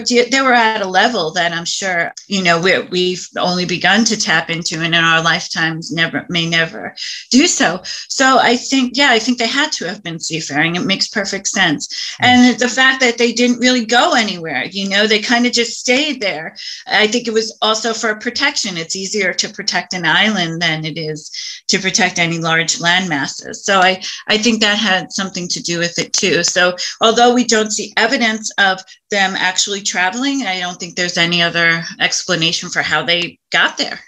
at a level that I'm sure we've only begun to tap into, and in our lifetimes may never do so. So I think they had to have been seafaring. It makes perfect sense. And the fact that they didn't really go anywhere, they kind of just stayed there. I think it was also for protection. It's easier to protect an island than it is to protect any large land masses. So I think that had something to do with it too. So although we don't see evidence of them actually traveling, I don't think there's any other explanation for how they got there.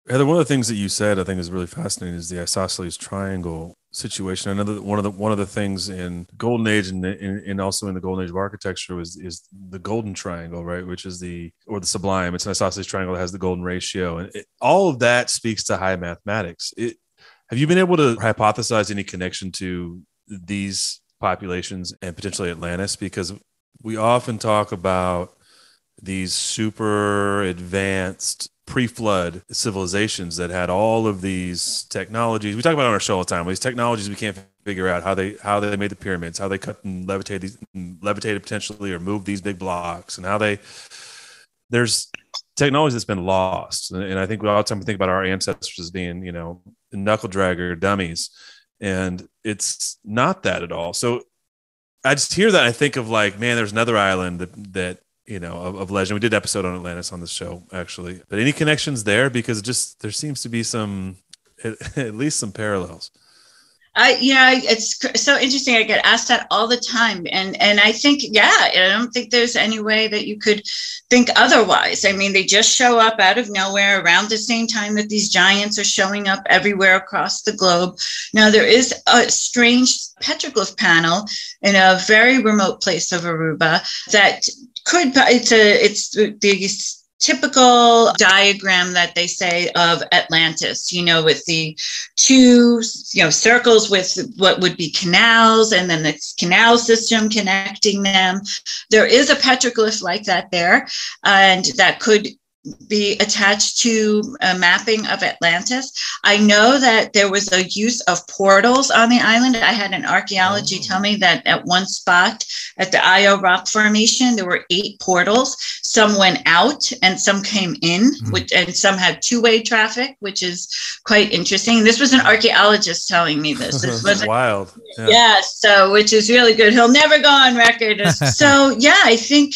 Heather, one of the things that you said I think is really fascinating is the isosceles triangle situation. I know that one of the things in Golden Age and also in the Golden Age of architecture is the golden triangle, right? Which is the sublime. It's an isosceles triangle that has the golden ratio, and all of that speaks to high mathematics. Have you been able to hypothesize any connection to these populations and potentially Atlantis? Because we often talk about these super advanced pre-flood civilizations that had all of these technologies. We talk about it on our show all the time. These technologies we can't figure out how they made the pyramids, how they cut and levitated potentially, or moved these big blocks, and how there's technology that's been lost. And I think all the time we think about our ancestors as being, knuckle dragger dummies, and it's not that at all. So I just hear that, I think of like, man, there's another island that of legend. We did an episode on Atlantis on this show, actually. But any connections there? Because there seems to be at least some parallels. It's so interesting. I get asked that all the time. And I think, I don't think there's any way that you could think otherwise. I mean, they just show up out of nowhere around the same time that these giants are showing up everywhere across the globe. Now, there is a strange petroglyph panel in a very remote place of Aruba that it's the typical diagram that they say of Atlantis, with the two, circles with what would be canals, and then the canal system connecting them. There is a petroglyph like that there, and that could be attached to a mapping of Atlantis. I know that there was a use of portals on the island. I had an archaeology tell me that at one spot at the Io Rock Formation, there were 8 portals. Some went out and some came in, and some had two-way traffic, which is quite interesting. This was an archaeologist telling me this. This was wild. Yeah, so which is really good. He'll never go on record. So yeah, I think,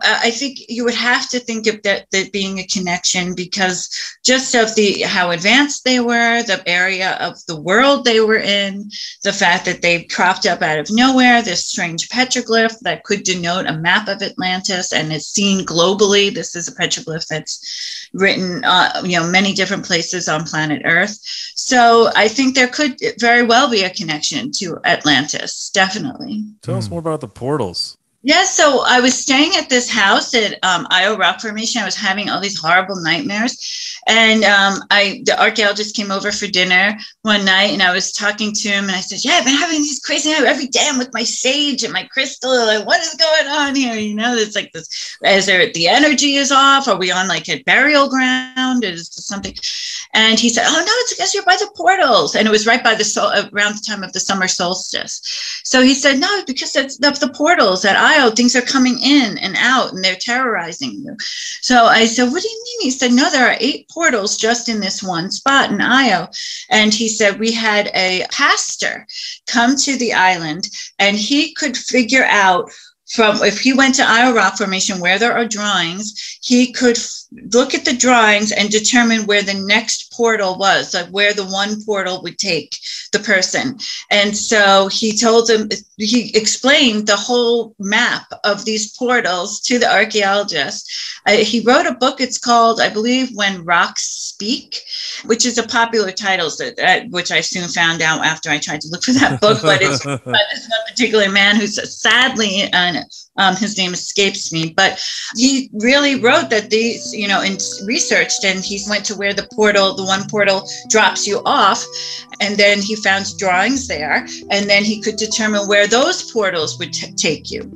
I think you would have to think of that being a connection because just of how advanced they were, the area of the world they were in, the fact that they cropped up out of nowhere, this strange petroglyph that could denote a map of Atlantis and is seen globally. This is a petroglyph that's written, many different places on planet Earth. So I think there could very well be a connection to Atlantis, definitely. Tell us more about the portals. Yeah, so I was staying at this house at Io Rock Formation. I was having all these horrible nightmares. And the archaeologist came over for dinner one night, and I was talking to him, and I said, I've been having these crazy nights every day. I'm with my sage and my crystal. Like, what is going on here? It's like this, the energy is off? Are we on like a burial ground? Is something? And he said, oh, no, it's because you're by the portals. And it was right by around the time of the summer solstice. So he said, no, because of the portals at Io, things are coming in and out and they're terrorizing you. So I said, what do you mean? He said, no, there are 8 portals just in this one spot in Io. And he said, we had a pastor come to the island and he could figure out if he went to Io Rock Formation where there are drawings, he could look at the drawings and determine where the next portal was, like where the one portal would take the person. And so he explained the whole map of these portals to the archaeologist. He wrote a book. It's called, I believe, When Rocks Speak, which is a popular title, which I soon found out after I tried to look for that book. But it's one particular man who's sadly, his name escapes me, but he really wrote that these, and researched, and he went to where the one portal drops you off, and then he found drawings there, and then he could determine where those portals would take you.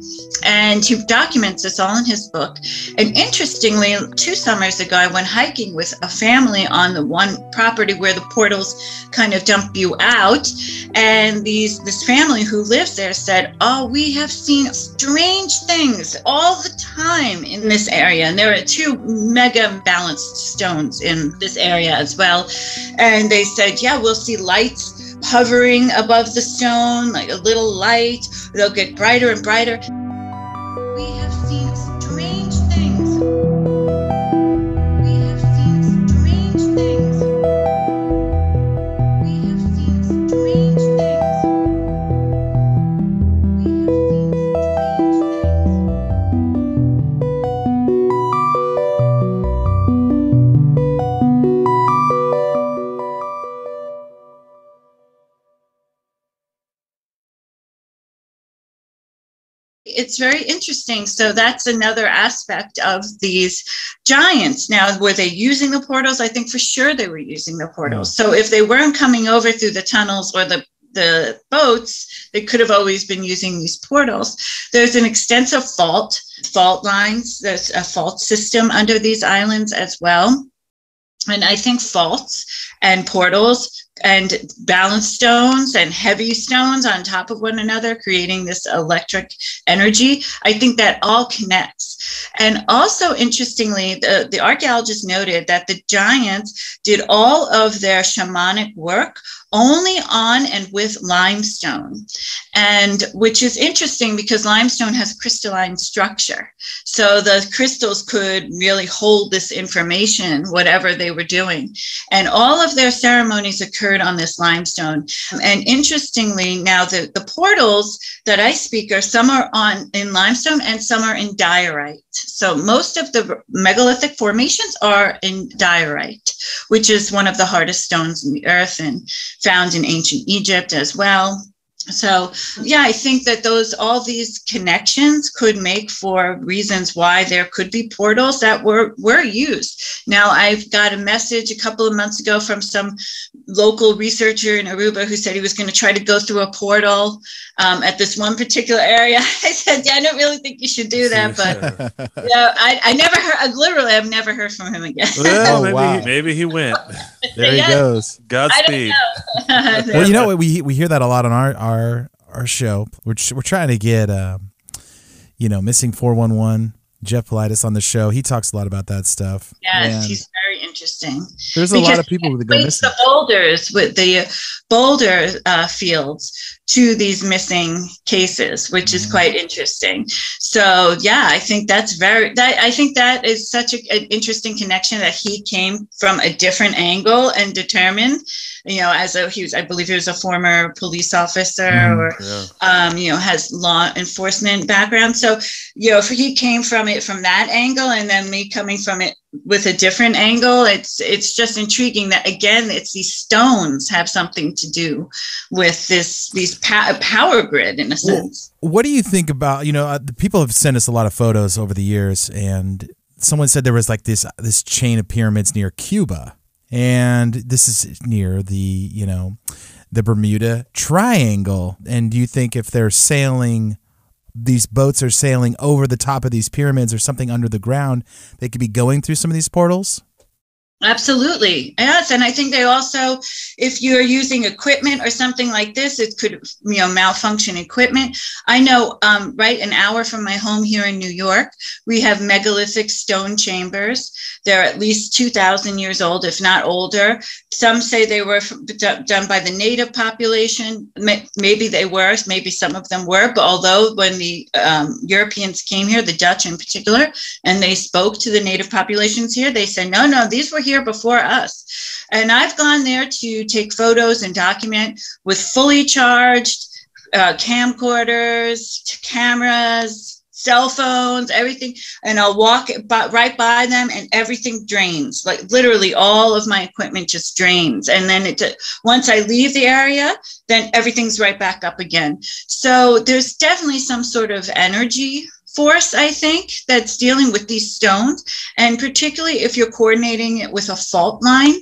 And he documents this all in his book. And interestingly, 2 summers ago, I went hiking with a family on the one property where the portals kind of dump you out. And this family who lives there said, oh, we have seen strange things all the time in this area. And there are 2 mega balanced stones in this area as well. And they said, we'll see lights hovering above the stone, like a little light. They'll get brighter and brighter. We have seen strange things. We have seen strange things. We have seen strange things. It's very interesting. So that's another aspect of these giants. Now, were they using the portals? I think for sure they were using the portals. So if they weren't coming over through the tunnels or the boats, they could have always been using these portals. There's an extensive fault lines. There's a fault system under these islands as well. And I think faults and portals and balanced stones and heavy stones on top of one another, creating this electric energy. I think that all connects. And also, interestingly, the archaeologists noted that the giants did all of their shamanic work only on and with limestone, and which is interesting because limestone has crystalline structure. So the crystals could really hold this information, whatever they were doing. And all of their ceremonies occurred on this limestone. And interestingly, now the portals that I speak of, some are in limestone and some are in diorite. So most of the megalithic formations are in diorite, which is one of the hardest stones in the earth and found in ancient Egypt as well. So, yeah, I think that all these connections could make for reasons why there could be portals that were used. Now, I've got a message a couple of months ago from some local researcher in Aruba who said he was going to try to go through a portal at this one particular area. I said, yeah, I don't really think you should do that, but I never heard. Literally, I've never heard from him again. Well, maybe he went. There he goes. Godspeed. Well, you know what? We hear that a lot on our show. We're trying to get Missing 411 Jeff Politis on the show. He talks a lot about that stuff. Yes, he's very interesting. There's a lot of people that go missing. The boulders with the boulder fields to these missing cases, which is quite interesting. So yeah, I think I think that is such an interesting connection that he came from a different angle and determined, I believe he was a former police officer has law enforcement background. So, if he came from it from that angle and then me coming from it with a different angle, it's just intriguing that, again, it's these stones have something to do with these power grid in a sense. What do you think about, the people have sent us a lot of photos over the years, and someone said there was like this chain of pyramids near Cuba. And this is near the Bermuda Triangle. And do you think if these boats are sailing over the top of these pyramids or something under the ground, they could be going through some of these portals? Absolutely. Yes. And I think they also, if you're using equipment or something like this, it could, malfunction equipment. I know right an hour from my home here in New York, we have megalithic stone chambers. They're at least 2,000 years old, if not older. Some say they were done by the native population. Maybe they were, maybe some of them were. But although when the Europeans came here, the Dutch in particular, and they spoke to the native populations here, they said, no, these were here before us. And I've gone there to take photos and document with fully charged camcorders, cameras, cell phones, everything. And I'll walk right by them and everything drains. Like literally all of my equipment just drains. And then once I leave the area, then everything's right back up again. So there's definitely some sort of energy force, I think, that's dealing with these stones. And particularly if you're coordinating it with a fault line,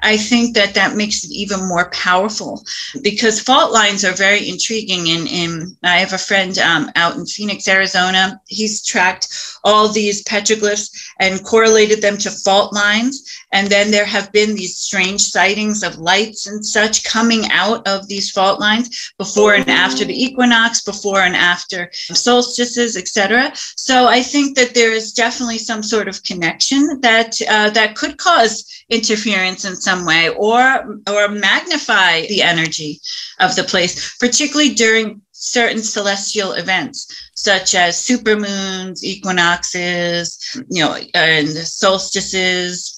I think that makes it even more powerful, because fault lines are very intriguing. And I have a friend out in Phoenix, Arizona. He's tracked all these petroglyphs and correlated them to fault lines. And then there have been these strange sightings of lights and such coming out of these fault lines before and after the equinox, before and after solstices, etc. So I think that there is definitely some sort of connection that could cause interference in some way, or magnify the energy of the place, particularly during certain celestial events, such as supermoons, equinoxes, and the solstices,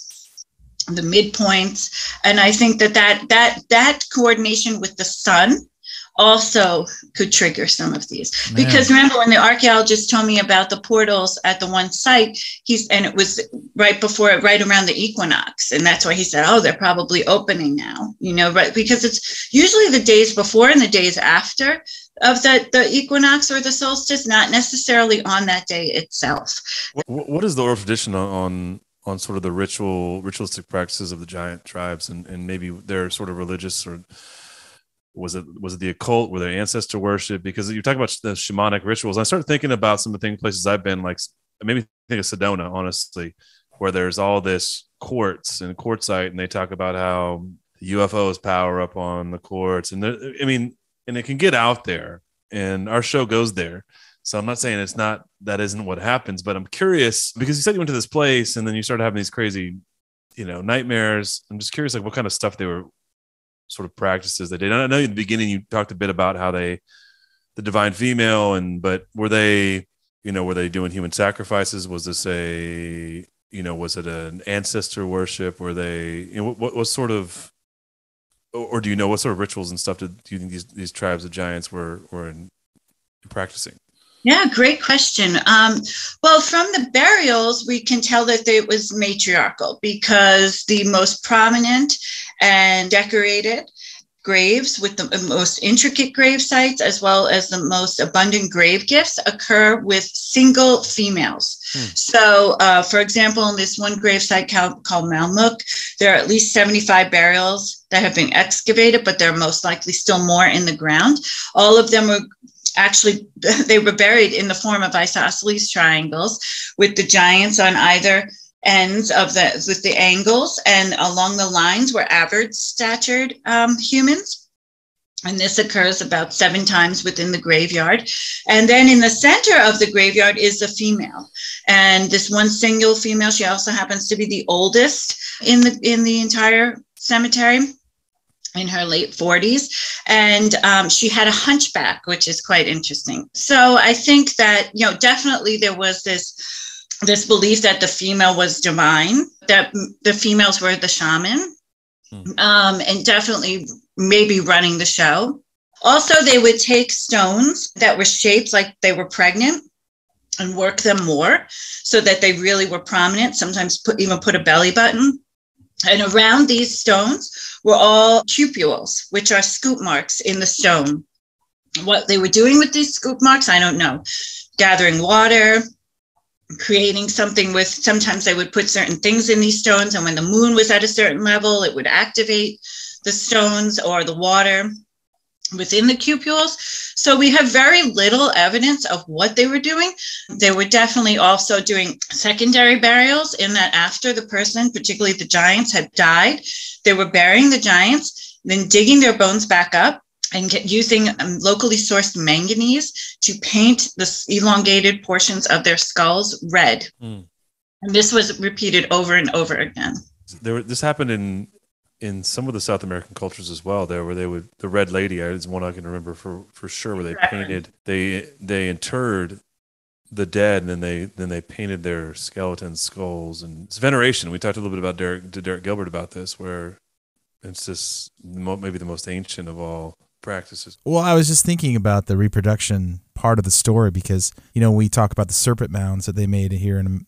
the midpoints. And I think that coordination with the sun also could trigger some of these. Man. Because remember when the archaeologist told me about the portals at the one site, and it was right around the equinox. And that's why he said, oh, they're probably opening now, right? Because it's usually the days before and the days after of the equinox or the solstice, not necessarily on that day itself. What is the oral tradition on sort of the ritualistic practices of the giant tribes, and maybe their sort of religious, or was it the occult? Were there ancestor worship? Because you talk about the shamanic rituals. I started thinking about some of the places I've been, like maybe think of Sedona, honestly, where there's all this quartz and quartzite, and they talk about how UFOs power up on the quartz. And and it can get out there, and our show goes there. So I'm not saying that isn't what happens, but I'm curious, because you said you went to this place and then you started having these crazy, nightmares. I'm just curious, like what kind of stuff they were, sort of practices they did. I know in the beginning you talked a bit about how the divine female, but were they doing human sacrifices? Was this was it an ancestor worship? Were they, what was sort of, or do you know what sort of rituals and stuff do you think these tribes of giants were practicing? Yeah, great question. Well, from the burials, we can tell that it was matriarchal, because the most prominent and decorated graves with the most intricate grave sites, as well as the most abundant grave gifts, occur with single females. So, for example, in this one grave site called Malmuk, there are at least 75 burials that have been excavated, but there are most likely still more in the ground. All of them were actually, they were buried in the form of isosceles triangles with the giants on either ends of with the angles, and along the lines were average statured humans. And this occurs about 7 times within the graveyard. And then in the center of the graveyard is a female. And this one single female, she also happens to be the oldest in the entire cemetery, in her late 40s. And she had a hunchback, which is quite interesting. So I think that, definitely there was this belief that the female was divine, that the females were the shaman, and definitely maybe running the show. Also, they would take stones that were shaped like they were pregnant and work them more so that they really were prominent, sometimes even put a belly button. And around these stones were all cupules, which are scoop marks in the stone. What they were doing with these scoop marks, I don't know. Gathering water, creating something with, sometimes they would put certain things in these stones, and when the moon was at a certain level, it would activate the stones or the water within the cupules. So we have very little evidence of what they were doing. They were definitely also doing secondary burials, in that after the person, particularly the giants, had died, they were burying the giants, then digging their bones back up and using locally sourced manganese to paint the elongated portions of their skulls red. And this was repeated over and over again. This happened in some of the South American cultures as well, there where they would, the Red Lady is one I can remember for sure, where they painted, they interred the dead, and then they painted their skeleton skulls. And it's veneration. We talked a little bit about Derek Gilbert about this, where it's just maybe the most ancient of all practices. Well, I was just thinking about the reproduction part of the story, because we talk about the serpent mounds that they made here in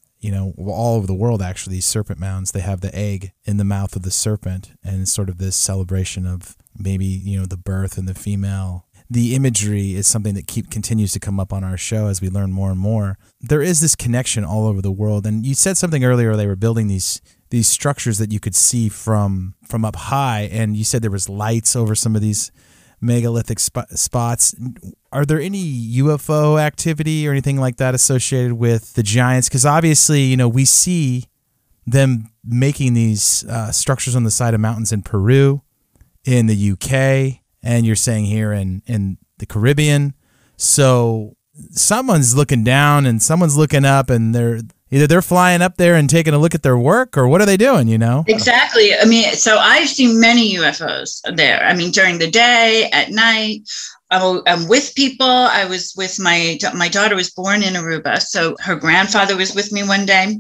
all over the world. Actually, these serpent mounds, they have the egg in the mouth of the serpent, and it's sort of this celebration of maybe the birth and the female. The imagery is something that continues to come up on our show as we learn more and more. There is this connection all over the world, and you said something earlier. They were building these structures that you could see from up high, and you said there was lights over some of these megalithic spots. Are there any UFO activity or anything like that associated with the giants? Because obviously, we see them making these structures on the side of mountains in Peru, in the UK, and you're saying here in the Caribbean. So someone's looking down and someone's looking up, and they're flying up there and taking a look at their work, or what are they doing, Exactly. I mean, so I've seen many UFOs there. I mean, during the day, at night, I'm with people. I was with my daughter was born in Aruba, so her grandfather was with me one day.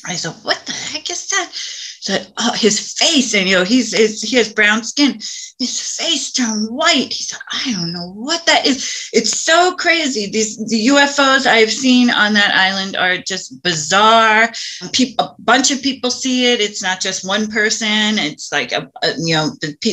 I said, "What the heck is that?" Said, "Oh, his face," and he has brown skin. His face turned white. He said, "I don't know what that is. It's so crazy. The UFOs I've seen on that island are just bizarre. A bunch of people see it. It's not just one person. It's like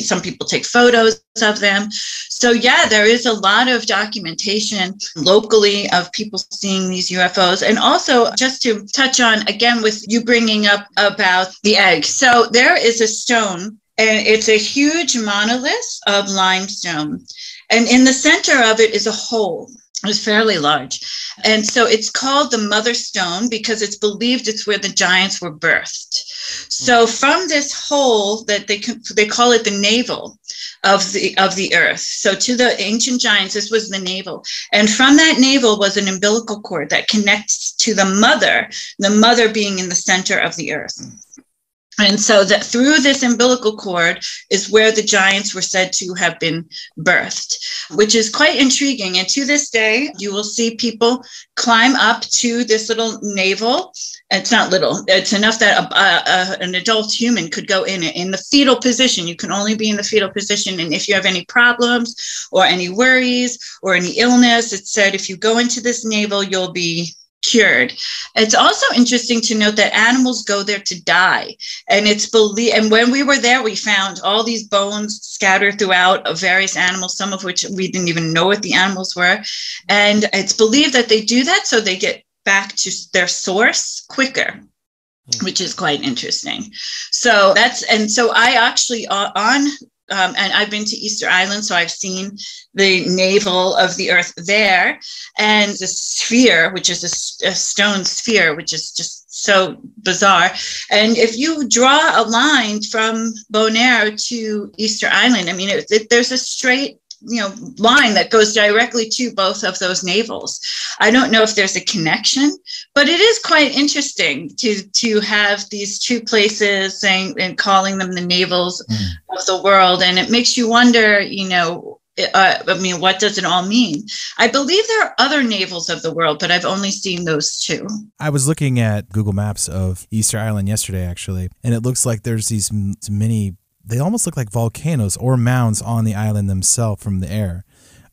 some people take photos of them. So yeah, there is a lot of documentation locally of people seeing these UFOs. And also, just to touch on again with you bringing up about the egg. So there is a stone, and it's a huge monolith of limestone. And in the center of it is a hole. It's fairly large. And so it's called the Mother Stone because it's believed it's where the giants were birthed. So from this hole that they call it the navel of the earth. So to the ancient giants, this was the navel. And from that navel was an umbilical cord that connects to the mother being in the center of the earth. And so that through this umbilical cord is where the giants were said to have been birthed, which is quite intriguing. And to this day, you will see people climb up to this little navel. It's not little. It's enough that an adult human could go in it in the fetal position. You can only be in the fetal position. And if you have any problems or any worries or any illness, it's said if you go into this navel, you'll be cured. It's also interesting to note that animals go there to die, and it's believed. And when we were there, we found all these bones scattered throughout of various animals, some of which we didn't even know what the animals were. And it's believed that they do that so they get back to their source quicker, which is quite interesting. So I actually and I've been to Easter Island, so I've seen the navel of the Earth there, and the sphere, which is a stone sphere, which is just so bizarre. And if you draw a line from Bonaire to Easter Island, I mean, there's a straight line that goes directly to both of those navels. I don't know if there's a connection, but it is quite interesting to have these two places saying and calling them the navels of the world. And it makes you wonder, what does it all mean? I believe there are other navels of the world, but I've only seen those two. I was looking at Google Maps of Easter Island yesterday, actually, and it looks like there's these many. They almost look like volcanoes or mounds on the island themselves from the air.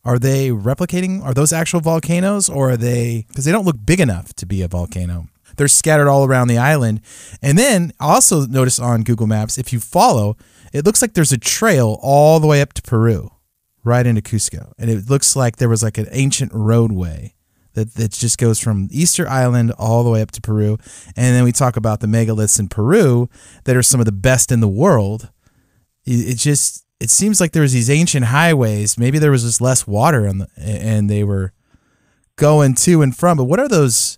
Are they replicating? Are those actual volcanoes, or are they? Because they don't look big enough to be a volcano. They're scattered all around the island. And then I also noticed on Google Maps, if you follow, it looks like there's a trail all the way up to Peru, right into Cusco. And it looks like there was like an ancient roadway that just goes from Easter Island all the way up to Peru. And then we talk about the megaliths in Peru that are some of the best in the world. It seems like there was these ancient highways. Maybe there was just less water and they were going to and from. But what are those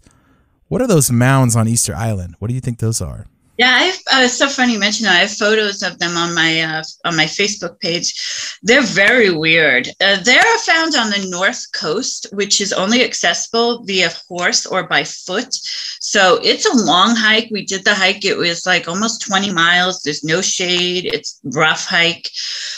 mounds on Easter Island? What do you think those are? Yeah, it's so funny you mention that. I have photos of them on my Facebook page. They're very weird. They're found on the north coast, which is only accessible via horse or by foot. So it's a long hike. We did the hike. It was like almost 20 miles. There's no shade. It's a rough hike.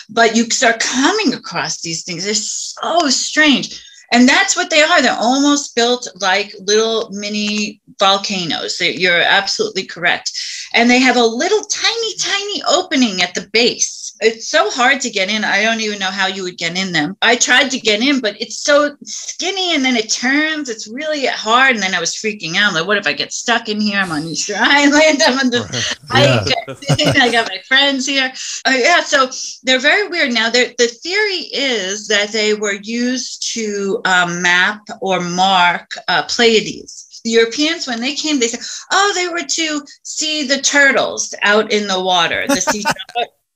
But you start coming across these things. They're so strange. And that's what they are. They're almost built like little mini volcanoes. You're absolutely correct. And they have a little tiny, tiny opening at the base. It's so hard to get in. I don't even know how you would get in them. I tried to get in, but it's so skinny and then it turns. It's really hard. And then I was freaking out. Like, what if I get stuck in here? I'm on Easter Island. I'm on this hike. I got my friends here. So they're very weird. Now, the theory is that they were used to map or mark Pleiades. The Europeans, when they came, they said, they were to see the turtles out in the water.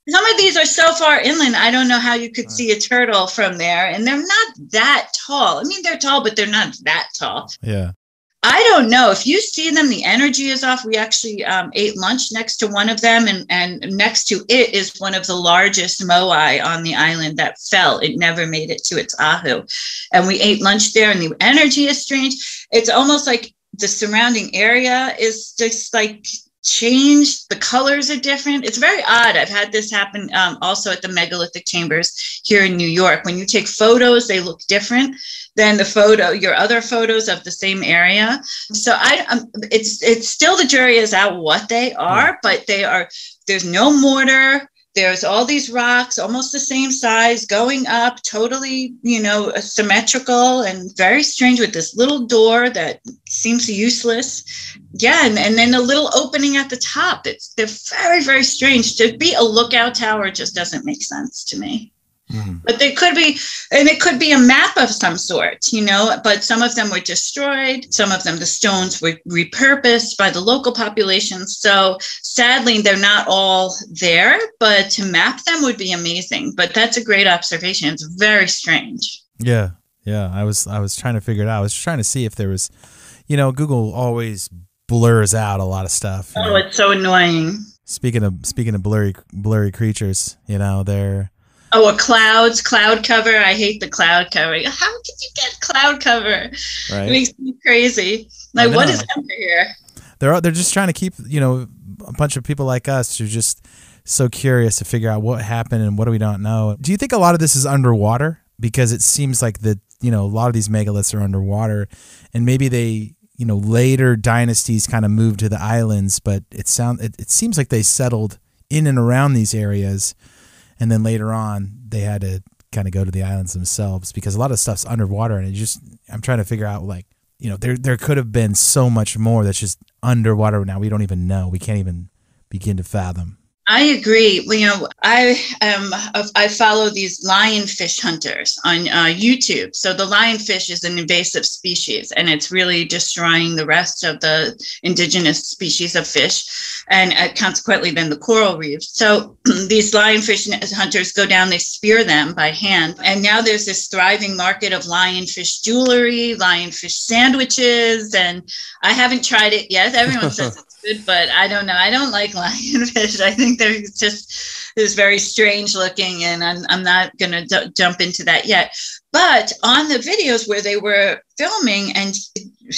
Some of these are so far inland, I don't know how you could see a turtle from there. And they're not that tall. I mean, they're tall, but they're not that tall. Yeah. I don't know. If you see them, the energy is off. We actually ate lunch next to one of them, and next to it is one of the largest moai on the island that fell. It never made it to its ahu. And we ate lunch there, and the energy is strange. It's almost like the surrounding area is just like changed. The colors are different. It's very odd. I've had this happen also at the megalithic chambers here in New York. When you take photos, they look different than your other photos of the same area. So it's still, the jury is out what they are, but there's no mortar. There's all these rocks, almost the same size, going up, totally, symmetrical and very strange, with this little door that seems useless. Yeah, and then a little opening at the top. They're very, very strange. To be a lookout tower just doesn't make sense to me. But they could be, and it could be a map of some sort, but some of them were destroyed. Some of them, the stones were repurposed by the local population. So sadly, they're not all there, but to map them would be amazing. But that's a great observation. It's very strange. Yeah. I was trying to figure it out. I was trying to see if there was, Google always blurs out a lot of stuff. It's so annoying. Speaking of blurry creatures, they're. A cloud cover. I hate the cloud cover. How could you get cloud cover? Right. It makes me crazy. Like, what is under here? They're just trying to keep, a bunch of people like us who are just so curious to figure out what happened and what do we don't know. Do you think a lot of this is underwater? Because it seems like a lot of these megaliths are underwater, and maybe they, later dynasties kind of moved to the islands, but it seems like they settled in and around these areas. And then later on, they had to kind of go to the islands themselves, because a lot of stuff's underwater, and I'm trying to figure out, like, there could have been so much more that's just underwater now. We don't even know. We can't even begin to fathom. I agree. Well, I follow these lionfish hunters on YouTube. So the lionfish is an invasive species, and it's really destroying the rest of the indigenous species of fish, and consequently then the coral reefs. So these lionfish hunters go down, they spear them by hand, and now there's this thriving market of lionfish jewelry, lionfish sandwiches, and I haven't tried it yet. Everyone says it's good, but I don't know. I don't like lionfish. I think they're just very strange looking, and I'm not going to jump into that yet. But on the videos where they were filming and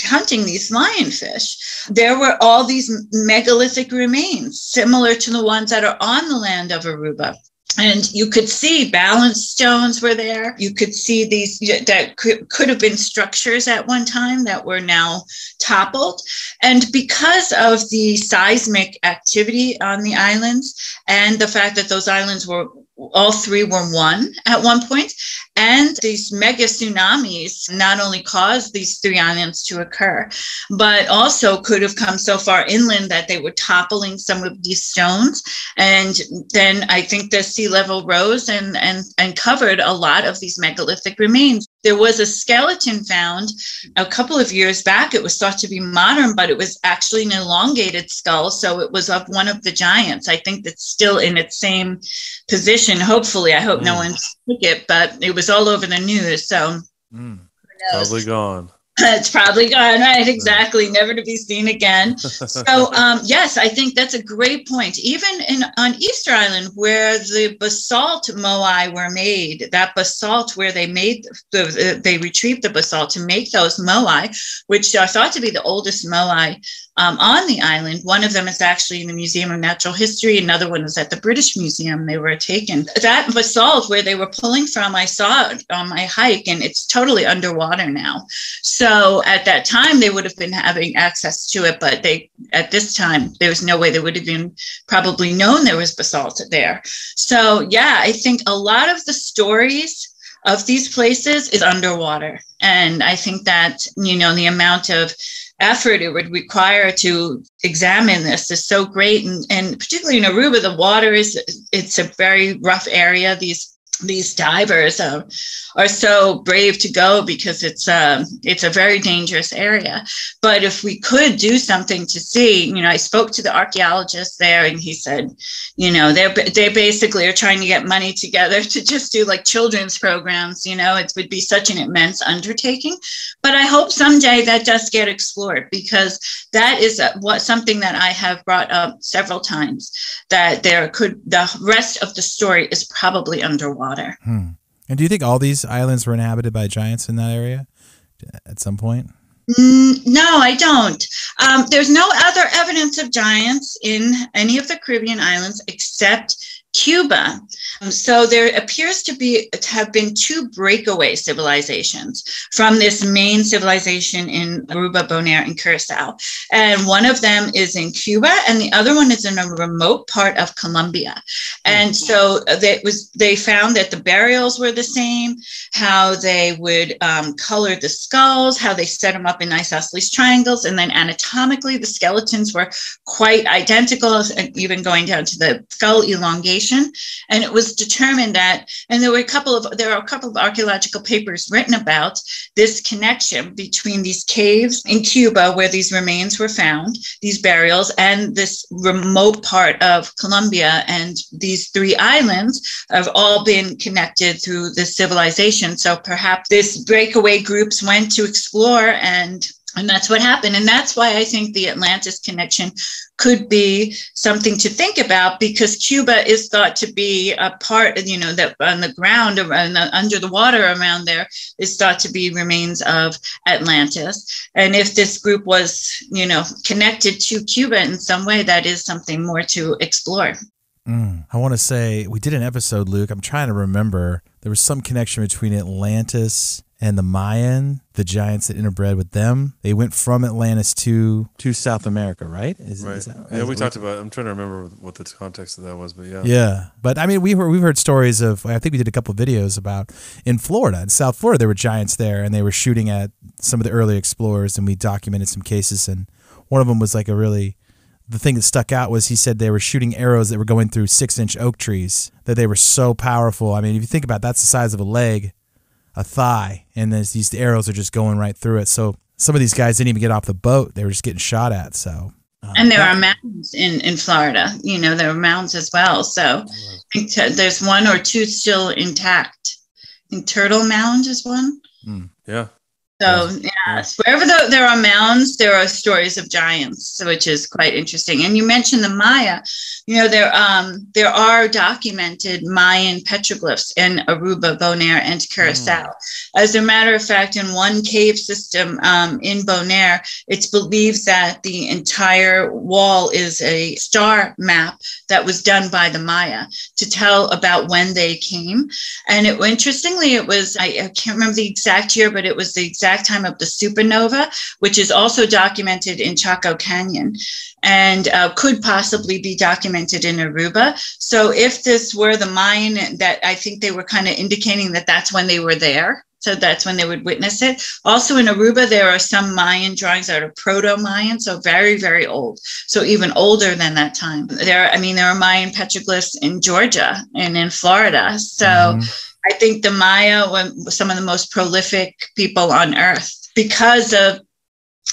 hunting these lionfish, there were all these megalithic remains similar to the ones that are on the land of Aruba. And you could see balance stones were there. You could see these that could have been structures at one time that were now toppled. And because of the seismic activity on the islands and the fact that those islands were all three were one at one point, and these mega tsunamis not only caused these three islands to occur, but also could have come so far inland that they were toppling some of these stones. And then I think the sea level rose and covered a lot of these megalithic remains. There was a skeleton found a couple of years back. It was thought to be modern, but it was actually an elongated skull. So it was of one of the giants. I think that's still in its same position. Hopefully, I hope no one took it, but it was all over the news. So probably gone. It's probably gone, right? Exactly. Never to be seen again. So, yes, I think that's a great point. Even on Easter Island, where the basalt moai were made, that basalt where they made, they retrieved the basalt to make those moai, which are thought to be the oldest moai on the island. One of them is actually in the Museum of Natural History. Another one is at the British Museum. They were taken. That basalt where they were pulling from, I saw it on my hike, and it's totally underwater now. So at that time, they would have been having access to it, but at this time, there was no way they would have been probably known there was basalt there. So yeah, I think a lot of the stories of these places is underwater. And I think that, the amount of effort it would require to examine this is so great. And particularly in Aruba, the water it's a very rough area. These divers are so brave to go because it's a very dangerous area. But if we could do something to see, I spoke to the archaeologist there, and he said, they basically are trying to get money together to just do like children's programs. It would be such an immense undertaking. But I hope someday that does get explored, because that is something that I have brought up several times, that the rest of the story is probably underwater. And do you think all these islands were inhabited by giants in that area at some point? No, I don't. There's no other evidence of giants in any of the Caribbean islands except Cuba. So there appears to have been two breakaway civilizations from this main civilization in Aruba, Bonaire, and Curaçao. And one of them is in Cuba, and the other one is in a remote part of Colombia. And so they found that the burials were the same, how they would color the skulls, how they set them up in isosceles triangles, and then anatomically the skeletons were quite identical, even going down to the skull elongation. And it was determined that, and there are a couple of archaeological papers written about this connection between these caves in Cuba where these remains were found, these burials, and this remote part of Colombia. And these three islands have all been connected through this civilization. So perhaps this breakaway groups went to explore, and that's what happened. And that's why I think the Atlantis connection could be something to think about, because Cuba is thought to be a part, that on the ground, under the water around there is thought to be remains of Atlantis. And if this group was, connected to Cuba in some way, that is something more to explore. I want to say we did an episode, Luke. I'm trying to remember. There was some connection between Atlantis and the Mayan, the giants that interbred with them, they went from Atlantis to South America, right? Right. Yeah, we talked about. I'm trying to remember what the context of that was, but yeah. Yeah, but I mean, we've heard stories of. I think we did a couple of videos about in Florida, in South Florida, there were giants there, and they were shooting at some of the early explorers, and we documented some cases. And one of them was like the thing that stuck out was he said they were shooting arrows that were going through 6-inch oak trees, that they were so powerful. I mean, if you think about it, that's the size of a leg, a thigh, and these arrows are just going right through it. So some of these guys didn't even get off the boat; they were just getting shot at. So, and there are mountains in Florida. You know, there are mountains as well. So I think there's one or two still intact. I think Turtle Mound is one. Yeah. So yes, wherever there are mounds, there are stories of giants, which is quite interesting. And you mentioned the Maya. You know, there are documented Mayan petroglyphs in Aruba, Bonaire, and Curaçao. As a matter of fact, in one cave system in Bonaire, it's believed that the entire wall is a star map that was done by the Maya to tell about when they came. And interestingly, it was, I can't remember the exact year, but it was the exact time of the supernova, which is also documented in Chaco Canyon and could possibly be documented in Aruba. So if this were the Mayan, that I think they were kind of indicating that that's when they were there. So that's when they would witness it. Also in Aruba, there are some Mayan drawings that are proto-Mayan, so very, very old. So even older than that time. There are Mayan petroglyphs in Georgia and in Florida. So I think the Maya were some of the most prolific people on Earth because of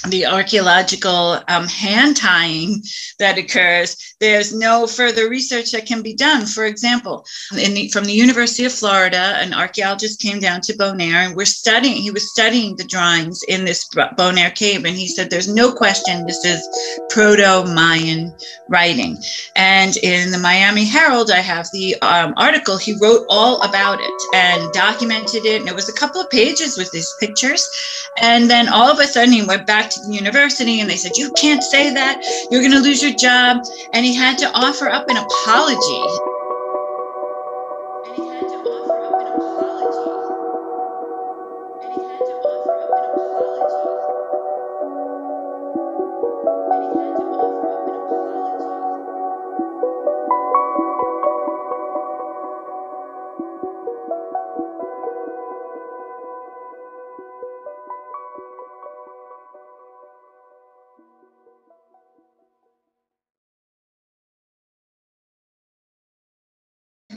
the archaeological hand tying that occurs. There's no further research that can be done. For example, from the University of Florida, an archaeologist came down to Bonaire and he was studying the drawings in this Bonaire cave. And he said, there's no question this is proto-Mayan writing. And in the Miami Herald, I have the article. He wrote all about it and documented it. And it was a couple of pages with these pictures. And then all of a sudden he went back to the university and they said, you can't say that, you're going to lose your job. And he had to offer up an apology.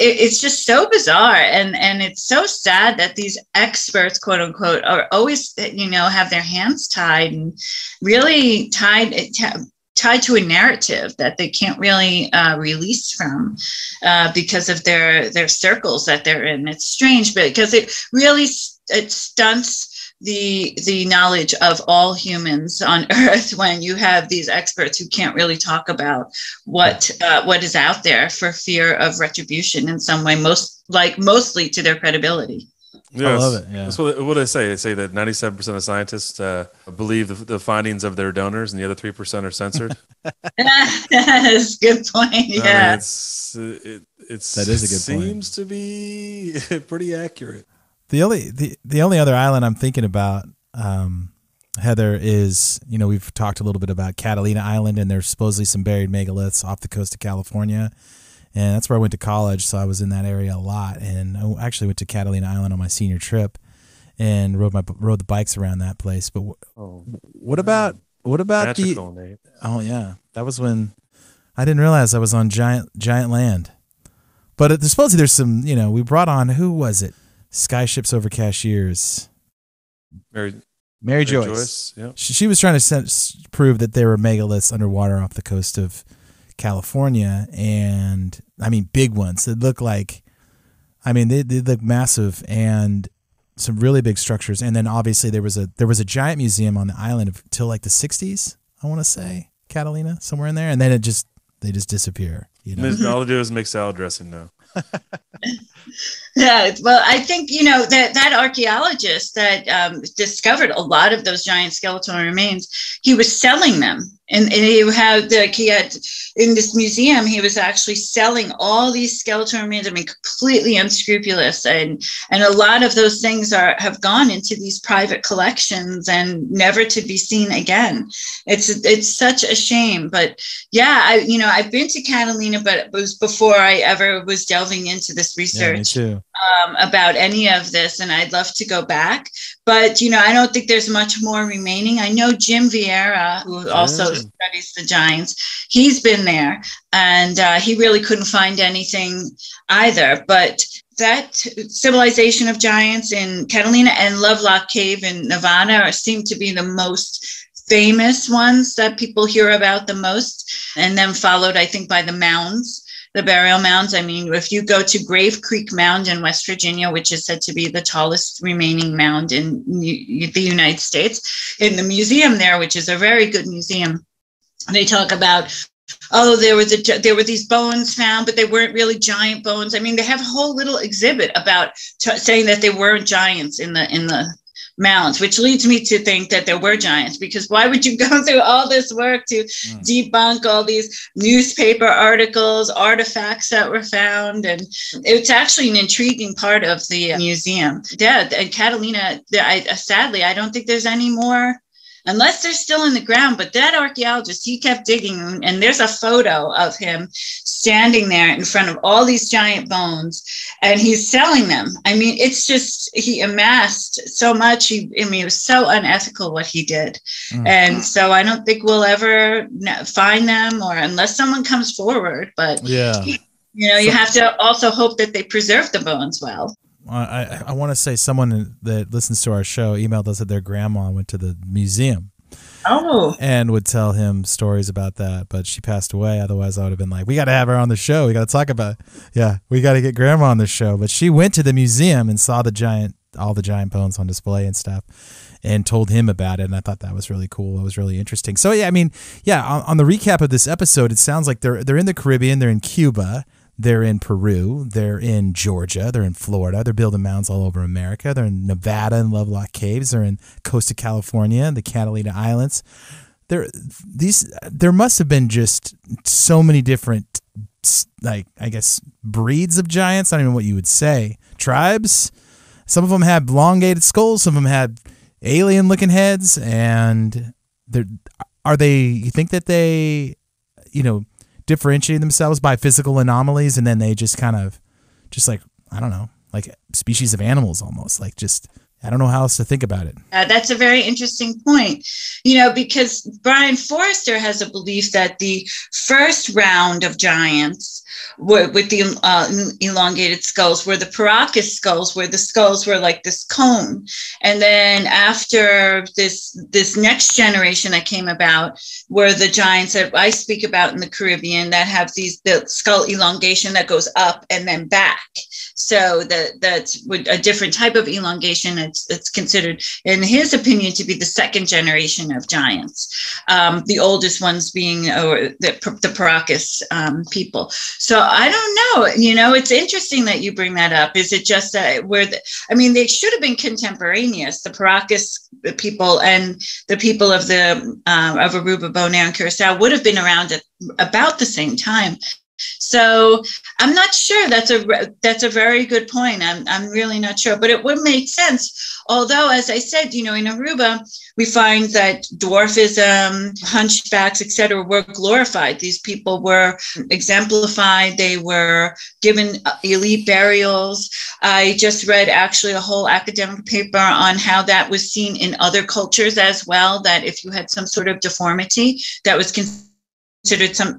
It's just so bizarre, and it's so sad that these experts, quote unquote, are always, have their hands tied and really tied to a narrative that they can't really release from because of their circles that they're in. It's strange, but because it really stunts the knowledge of all humans on Earth when you have these experts who can't really talk about what is out there for fear of retribution in some way, mostly to their credibility. Yes. I love it. Yeah. That's what they say. They say that 97% of scientists believe the findings of their donors, and the other 3% are censored. That's a good point. Yeah, that is a good point. Seems to be pretty accurate. The only other island I'm thinking about, Heather, is, we've talked a little bit about Catalina Island, and there's supposedly some buried megaliths off the coast of California. And that's where I went to college, so I was in that area a lot. And I actually went to Catalina Island on my senior trip and rode the bikes around that place. But what about Magical, Nate. Oh yeah, that was when I didn't realize I was on giant land. But supposedly there's some, we brought on, who was it? Skyships Over Cashiers. Mary Joyce. Yep. She was trying to prove that there were megaliths underwater off the coast of California, and big ones. It looked like, they look massive, and some really big structures. And then obviously there was a giant museum on the island until like the 60s, I want to say, Catalina, somewhere in there, and then they just disappear. All they do is make salad dressing now. Yeah, well, I think that archaeologist that discovered a lot of those giant skeletal remains, he was selling them And he had in this museum, he was actually selling all these skeletal remains. I mean, completely unscrupulous, and a lot of those things have gone into these private collections and never to be seen again. It's such a shame. But yeah, I've been to Catalina, but it was before I ever was delving into this research about any of this, and I'd love to go back. But I don't think there's much more remaining. I know Jim Vieira, who also studies the giants, he's been there, and he really couldn't find anything either. But that civilization of giants in Catalina and Lovelock Cave in Nevada seem to be the most famous ones that people hear about the most, and then followed, I think, by the mounds. The burial mounds. I mean, if you go to Grave Creek Mound in West Virginia, which is said to be the tallest remaining mound in the United States, in the museum there, which is a very good museum, they talk about, there were these bones found, but they weren't really giant bones. I mean, they have a whole little exhibit about saying that they weren't giants in the mounds, which leads me to think that there were giants, because why would you go through all this work to debunk all these newspaper articles, artifacts that were found? And it's actually an intriguing part of the museum. Yeah, and Catalina, sadly, I don't think there's any more, unless they're still in the ground. But that archaeologist, he kept digging, and there's a photo of him standing there in front of all these giant bones, and he's selling them. I mean, it's just, he amassed so much. It was so unethical what he did. And so I don't think we'll ever find them, or unless someone comes forward. But you have to also hope that they preserve the bones well. I want to say someone that listens to our show emailed us that their grandma went to the museum. And would tell him stories about that, but she passed away. Otherwise, I would have been like, we got to have her on the show. We got to talk about it. Yeah, we got to get grandma on the show. But she went to the museum and saw all the giant bones on display and stuff, and told him about it. And I thought that was really cool. It was really interesting. So yeah, I mean, on the recap of this episode, it sounds like they're in the Caribbean, they're in Cuba, they're in Peru, they're in Georgia, they're in Florida, they're building mounds all over America, they're in Nevada and Lovelock Caves, they're in Costa California, the Catalina Islands. There must have been just so many different, like, I guess, breeds of giants. I don't know what you would say. Tribes. Some of them had elongated skulls, some of them had alien-looking heads, and you think that they, differentiate themselves by physical anomalies, and then they just kind of like, I don't know, like species of animals almost, like, just, I don't know how else to think about it. That's a very interesting point, because Brian Forrester has a belief that the first round of giants with the elongated skulls were the Paracas skulls, where the skulls were like this cone. And then after this next generation that came about were the giants that I speak about in the Caribbean, that have the skull elongation that goes up and then back. So that's a different type of elongation. It's considered, in his opinion, to be the second generation of giants. The oldest ones being the Paracas people. So I don't know. It's interesting that you bring that up. Is it just that they should have been contemporaneous. The Paracas people and the people of Aruba, Bonaire, and Curaçao would have been around at about the same time. So I'm not sure. That's a very good point. I'm really not sure, but it would make sense. Although, as I said, in Aruba, we find that dwarfism, hunchbacks, etc., were glorified. These people were exemplified. They were given elite burials. I just read actually a whole academic paper on how that was seen in other cultures as well, that if you had some sort of deformity, that was considered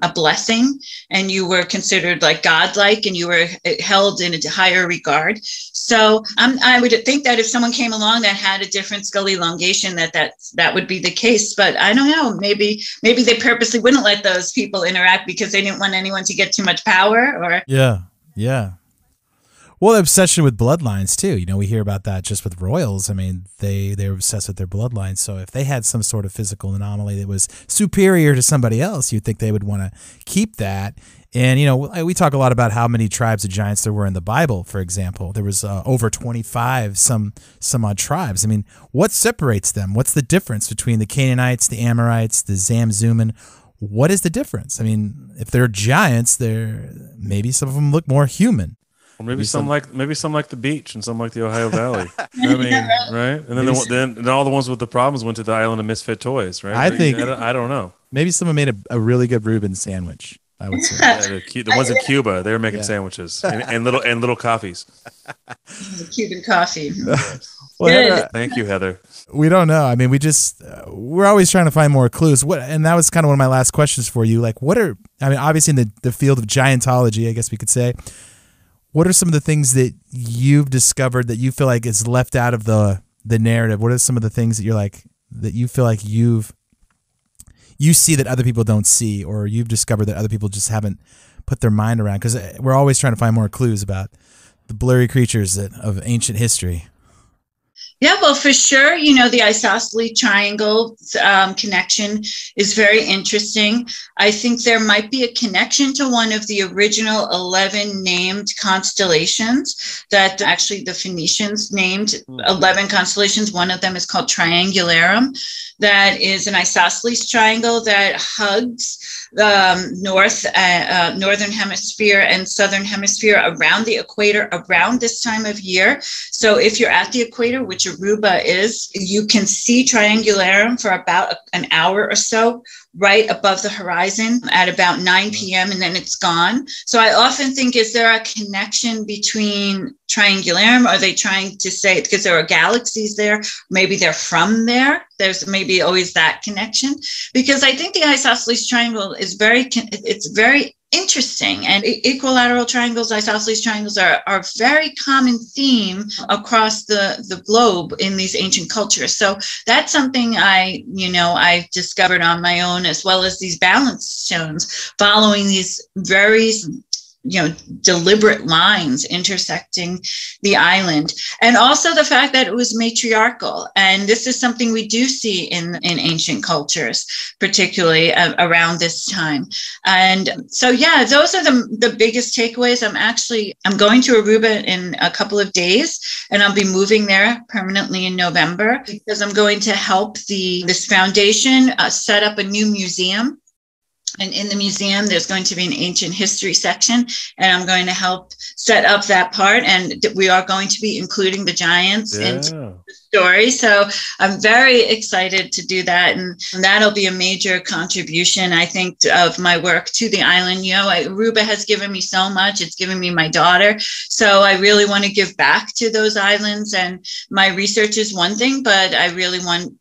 a blessing, and you were considered like godlike, and you were held in a higher regard. So I would think that if someone came along that had a different skull elongation, that would be the case. But I don't know. Maybe they purposely wouldn't let those people interact because they didn't want anyone to get too much power. Or yeah. Well, the obsession with bloodlines too. We hear about that just with royals. I mean, they're obsessed with their bloodlines. So if they had some sort of physical anomaly that was superior to somebody else, you'd think they would want to keep that. And, you know, we talk a lot about how many tribes of giants there were in the Bible, for example. There was over 25 some odd tribes. I mean, what separates them? What's the difference between the Canaanites, the Amorites, the Zamzuman? What is the difference? I mean, if they're giants, maybe some of them look more human. Or maybe some like the beach and some like the Ohio Valley. I mean, right? And then all the ones with the problems went to the island of misfit toys, right? I think I don't know. Maybe someone made a really good Reuben sandwich, I would say. Yeah, the ones in Cuba, they were making sandwiches and little coffees. Cuban coffee. Well, Heather, thank you, Heather. We don't know. I mean, we're always trying to find more clues. And that was kind of one of my last questions for you. Like, obviously in the field of giantology, I guess we could say, what are some of the things that you've discovered that you feel like is left out of the narrative? What are some of the things that you're like, that you feel like you see that other people don't see, or you've discovered that other people just haven't put their mind around? Because we're always trying to find more clues about the blurry creatures of ancient history. Yeah, well, for sure, the isosceles triangle connection is very interesting. I think there might be a connection to one of the original 11 named constellations that actually the Phoenicians named 11 constellations. One of them is called Triangularum. That is an isosceles triangle that hugs the northern hemisphere and southern hemisphere around the equator around this time of year. So if you're at the equator, which Aruba is, you can see Triangularum for about an hour or so right above the horizon at about 9 p.m. and then it's gone. So I often think, is there a connection between Triangularum? Are they trying to say, because there are galaxies there, maybe they're from there? There's maybe always that connection, because I think the isosceles triangle is very interesting, and equilateral triangles, isosceles triangles are very common theme across the globe in these ancient cultures. So that's something I discovered on my own, as well as these balance stones following these very deliberate lines intersecting the island. And also the fact that it was matriarchal. And this is something we do see in ancient cultures, particularly around this time. And so, yeah, those are the biggest takeaways. I'm going to Aruba in a couple of days, and I'll be moving there permanently in November, because I'm going to help this foundation set up a new museum. And in the museum, there's going to be an ancient history section, and I'm going to help set up that part. And we are going to be including the giants into the story. So I'm very excited to do that. And that'll be a major contribution, I think, of my work to the island. Aruba has given me so much. It's given me my daughter. So I really want to give back to those islands. And my research is one thing, but I really want,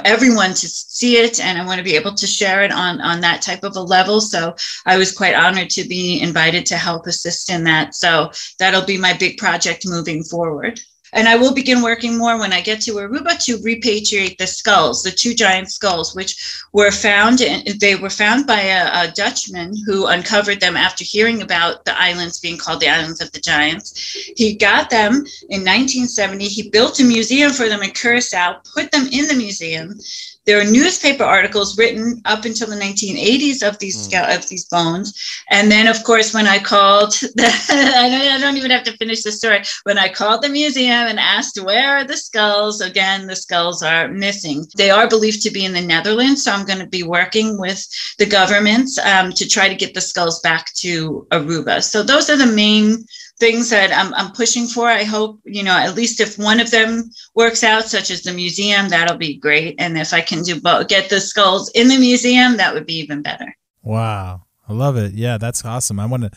everyone to see it. And I want to be able to share it on that type of a level. So I was quite honored to be invited to help assist in that. So that'll be my big project moving forward. And I will begin working more when I get to Aruba to repatriate the skulls, the 2 giant skulls, which were found. They were found by a Dutchman who uncovered them after hearing about the islands being called the Islands of the Giants. He got them in 1970. He built a museum for them in Curaçao, put them in the museum. There are newspaper articles written up until the 1980s of these bones. And then, of course, when I called, I don't even have to finish the story. When I called the museum and asked, where are the skulls? Again, the skulls are missing. They are believed to be in the Netherlands. So I'm going to be working with the governments to try to get the skulls back to Aruba. So those are the main things that I'm pushing for. I hope, at least if one of them works out, such as the museum, that'll be great. And if I can do both, get the skulls in the museum, that would be even better. Wow. I love it. Yeah, that's awesome. I want to,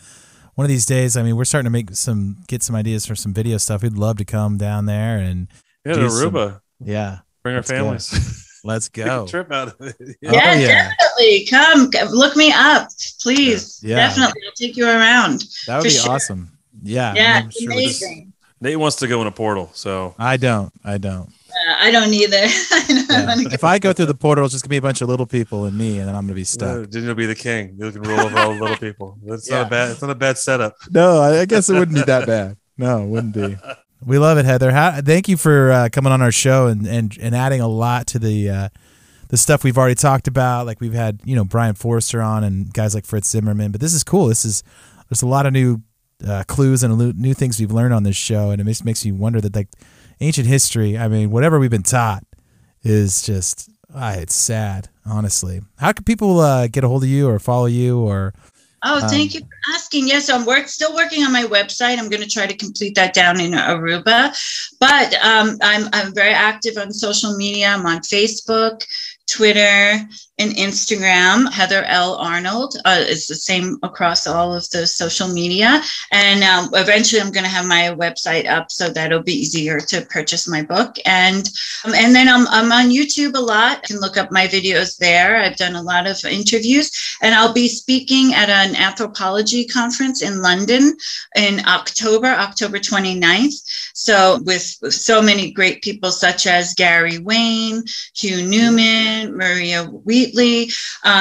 one of these days, we're starting to get some ideas for some video stuff. We'd love to come down there and to Aruba. Bring our families. Let's go. Take a trip out of it. Yeah, definitely. Come, look me up, please. Yeah. Definitely. I'll take you around. That would be awesome. Yeah, sure amazing. Nate wants to go in a portal, so I don't. I don't either. If I go through the portal, it's just gonna be a bunch of little people and me, and then I'm gonna be stuck. Then you'll be the king. You can rule over all the little people. That's not bad. It's not a bad setup. No, I guess it wouldn't be that bad. No, it wouldn't be. We love it, Heather. Thank you for coming on our show and adding a lot to the the stuff we've already talked about. Like we've had, Brian Forster on and guys like Fritz Zimmerman. But this is cool. There's a lot of new clues and new things we've learned on this show, and it makes you wonder that like ancient history. I mean, whatever we've been taught is just it's sad, honestly. How can people get a hold of you or follow you or? Oh, thank you for asking. Yes, I'm still working on my website. I'm going to try to complete that down in Aruba. But I'm very active on social media. I'm on Facebook, Twitter, and Instagram. Heather L. Arnold is the same across all of the social media. And eventually I'm going to have my website up so that'll be easier to purchase my book. And then I'm on YouTube a lot. You can look up my videos there. I've done a lot of interviews, and I'll be speaking at an anthropology conference in London in October 29th. So with so many great people such as Gary Wayne, Hugh Newman, Maria Wheatley,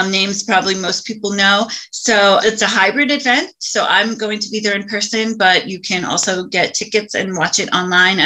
names probably most people know. So it's a hybrid event. So I'm going to be there in person, but you can also get tickets and watch it online.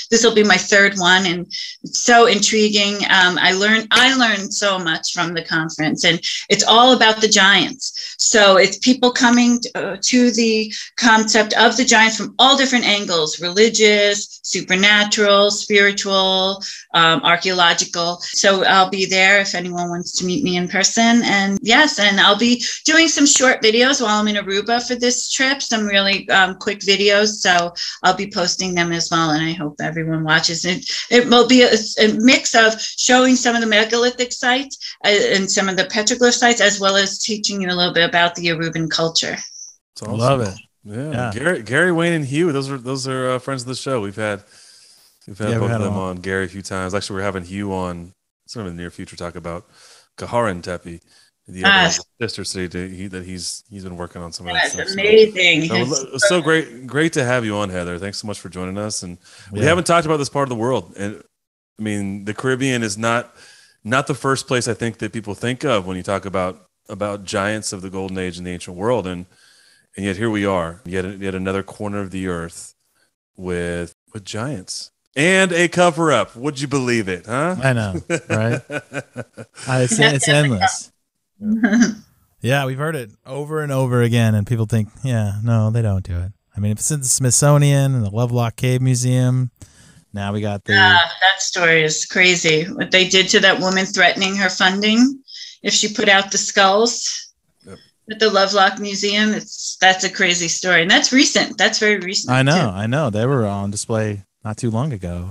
This will be my third one, and it's so intriguing. I learned so much from the conference, and it's all about the giants. So it's people coming to the concept of the giants from all different angles: religious, supernatural, spiritual, archaeological. So I'll be there if anyone wants to meet me in person. And yes, and I'll be doing some short videos while I'm in Aruba for this trip, some really quick videos. So I'll be posting them as well, and I hope everyone watches it. It will be a mix of showing some of the megalithic sites and some of the petroglyph sites, as well as teaching you a little bit about the Aruban culture. Awesome. Love it. Yeah. Gary Wayne and Hugh, those are friends of the show. We've had both of them on. Gary a few times. Actually, we're having Hugh on sort of in the near future, talk about Kaharan Tepe, the other sister city that he's been working on some of that stuff. That's amazing. It's so great to have you on, Heather. Thanks so much for joining us. And we haven't talked about this part of the world. And I mean, the Caribbean is not the first place I think that people think of when you talk about giants of the golden age in the ancient world. And yet here we are, yet another corner of the earth with giants. And a cover-up. Would you believe it, huh? I know, right? It's endless. Yeah, we've heard it over and over again, and people think, no, they don't do it. I mean, if it's in the Smithsonian and the Lovelock Cave Museum, now we got the... that story is crazy. What they did to that woman threatening her funding if she put out the skulls at the Lovelock Museum, that's a crazy story. And that's recent. That's very recent. I know. They were on display not too long ago.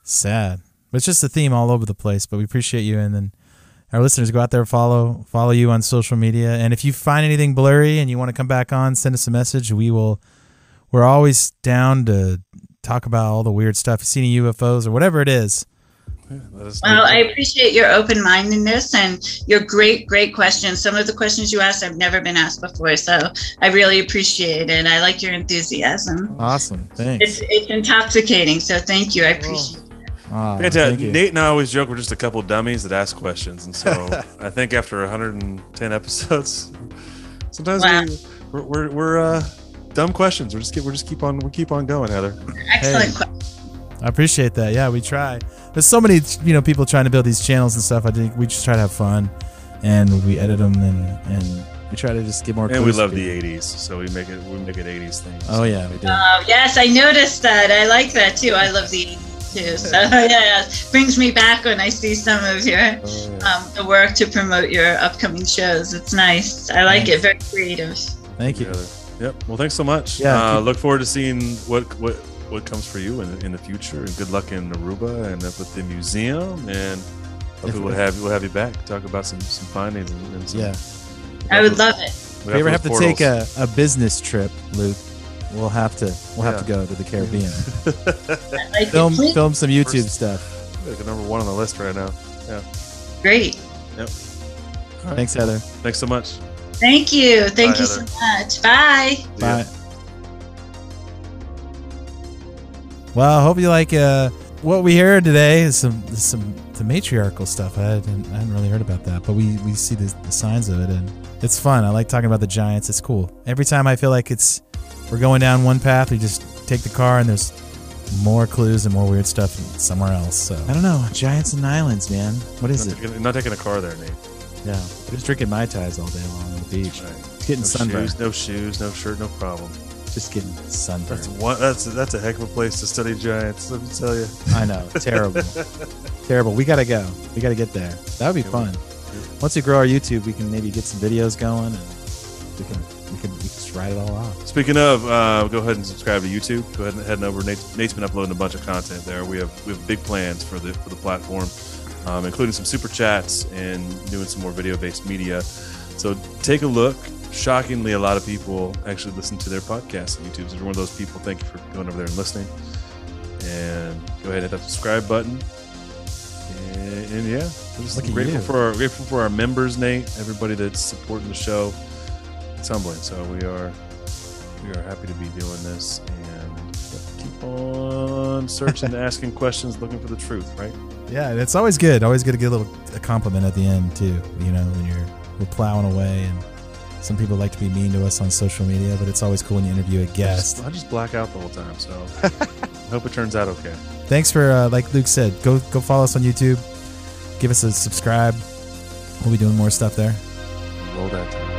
Sad. But it's just a theme all over the place. But we appreciate you. And then our listeners, go out there, follow you on social media. And if you find anything blurry and you want to come back on, send us a message. We're always down to talk about all the weird stuff. You see any UFOs or whatever it is. Well, I appreciate your open-mindedness and your great questions. Some of the questions you asked I've never been asked before, so I really appreciate it. I like your enthusiasm. Awesome, thanks. It's intoxicating, so thank you. I appreciate it. Fantastic. Nate and I always joke we're just a couple of dummies that ask questions, and so I think after 110 episodes, sometimes we're dumb questions. We keep on going, Heather. Excellent question. I appreciate that. Yeah, we try. There's so many, people trying to build these channels and stuff. I think we just try to have fun, and we edit them, and we try to just get more. And we love the '80s, so we make it '80s things. Oh yeah, we do. Yes, I noticed that. I like that too. I love the '80s too. So yeah, it brings me back when I see some of your the work to promote your upcoming shows. It's nice. I like it. Very creative. Thank you. Yep. Well, thanks so much. Yeah. Look forward to seeing what comes for you in the future, and good luck in Aruba and up with the museum, and hopefully we'll have you back to talk about some findings and some, I would love it. If we ever have to take a business trip, Luke, we'll have to go to the Caribbean. Like film some YouTube stuff. Like #1 on the list right now. Yeah. Great. Yep. Right. Thanks, Heather. Thanks so much. Thank you. Thank you so much. Bye. Bye. Well, I hope you like what we heard today. Is some matriarchal stuff. I hadn't really heard about that, but we see the signs of it, and it's fun. I like talking about the giants. It's cool. Every time I feel like we're going down one path, we just take the car, and there's more clues and more weird stuff somewhere else. So I don't know. Giants and islands, man. What is it? You're not taking a car there, Nate. Yeah, we're just drinking Mai Tais all day long on the beach. Right. It's getting sunburned. No shoes, no shirt, no problem. Just getting sunburned. That's a heck of a place to study giants. Let me tell you. I know, terrible, terrible. We gotta go. We gotta get there. That would be fun. Once we grow our YouTube, we can maybe get some videos going, and we can just write it all out. Speaking of, go ahead and subscribe to YouTube. Go ahead and head over. Nate's been uploading a bunch of content there. We have big plans for the platform, including some super chats and doing some more video-based media. So take a look. Shockingly, a lot of people actually listen to their podcasts on YouTube. So if you're one of those people, thank you for going over there and listening. And go ahead and hit that subscribe button. And yeah, we're just grateful for our members, Nate. Everybody that's supporting the show. It's humbling. So we are happy to be doing this and keep on searching, asking questions, looking for the truth, right? Yeah, it's always good. Always good to get a compliment at the end too. You know, when we're plowing away, and some people like to be mean to us on social media, but it's always cool when you interview a guest. I just black out the whole time, so I hope it turns out okay. Thanks for like Luke said, go follow us on YouTube. Give us a subscribe. We'll be doing more stuff there. Roll that time.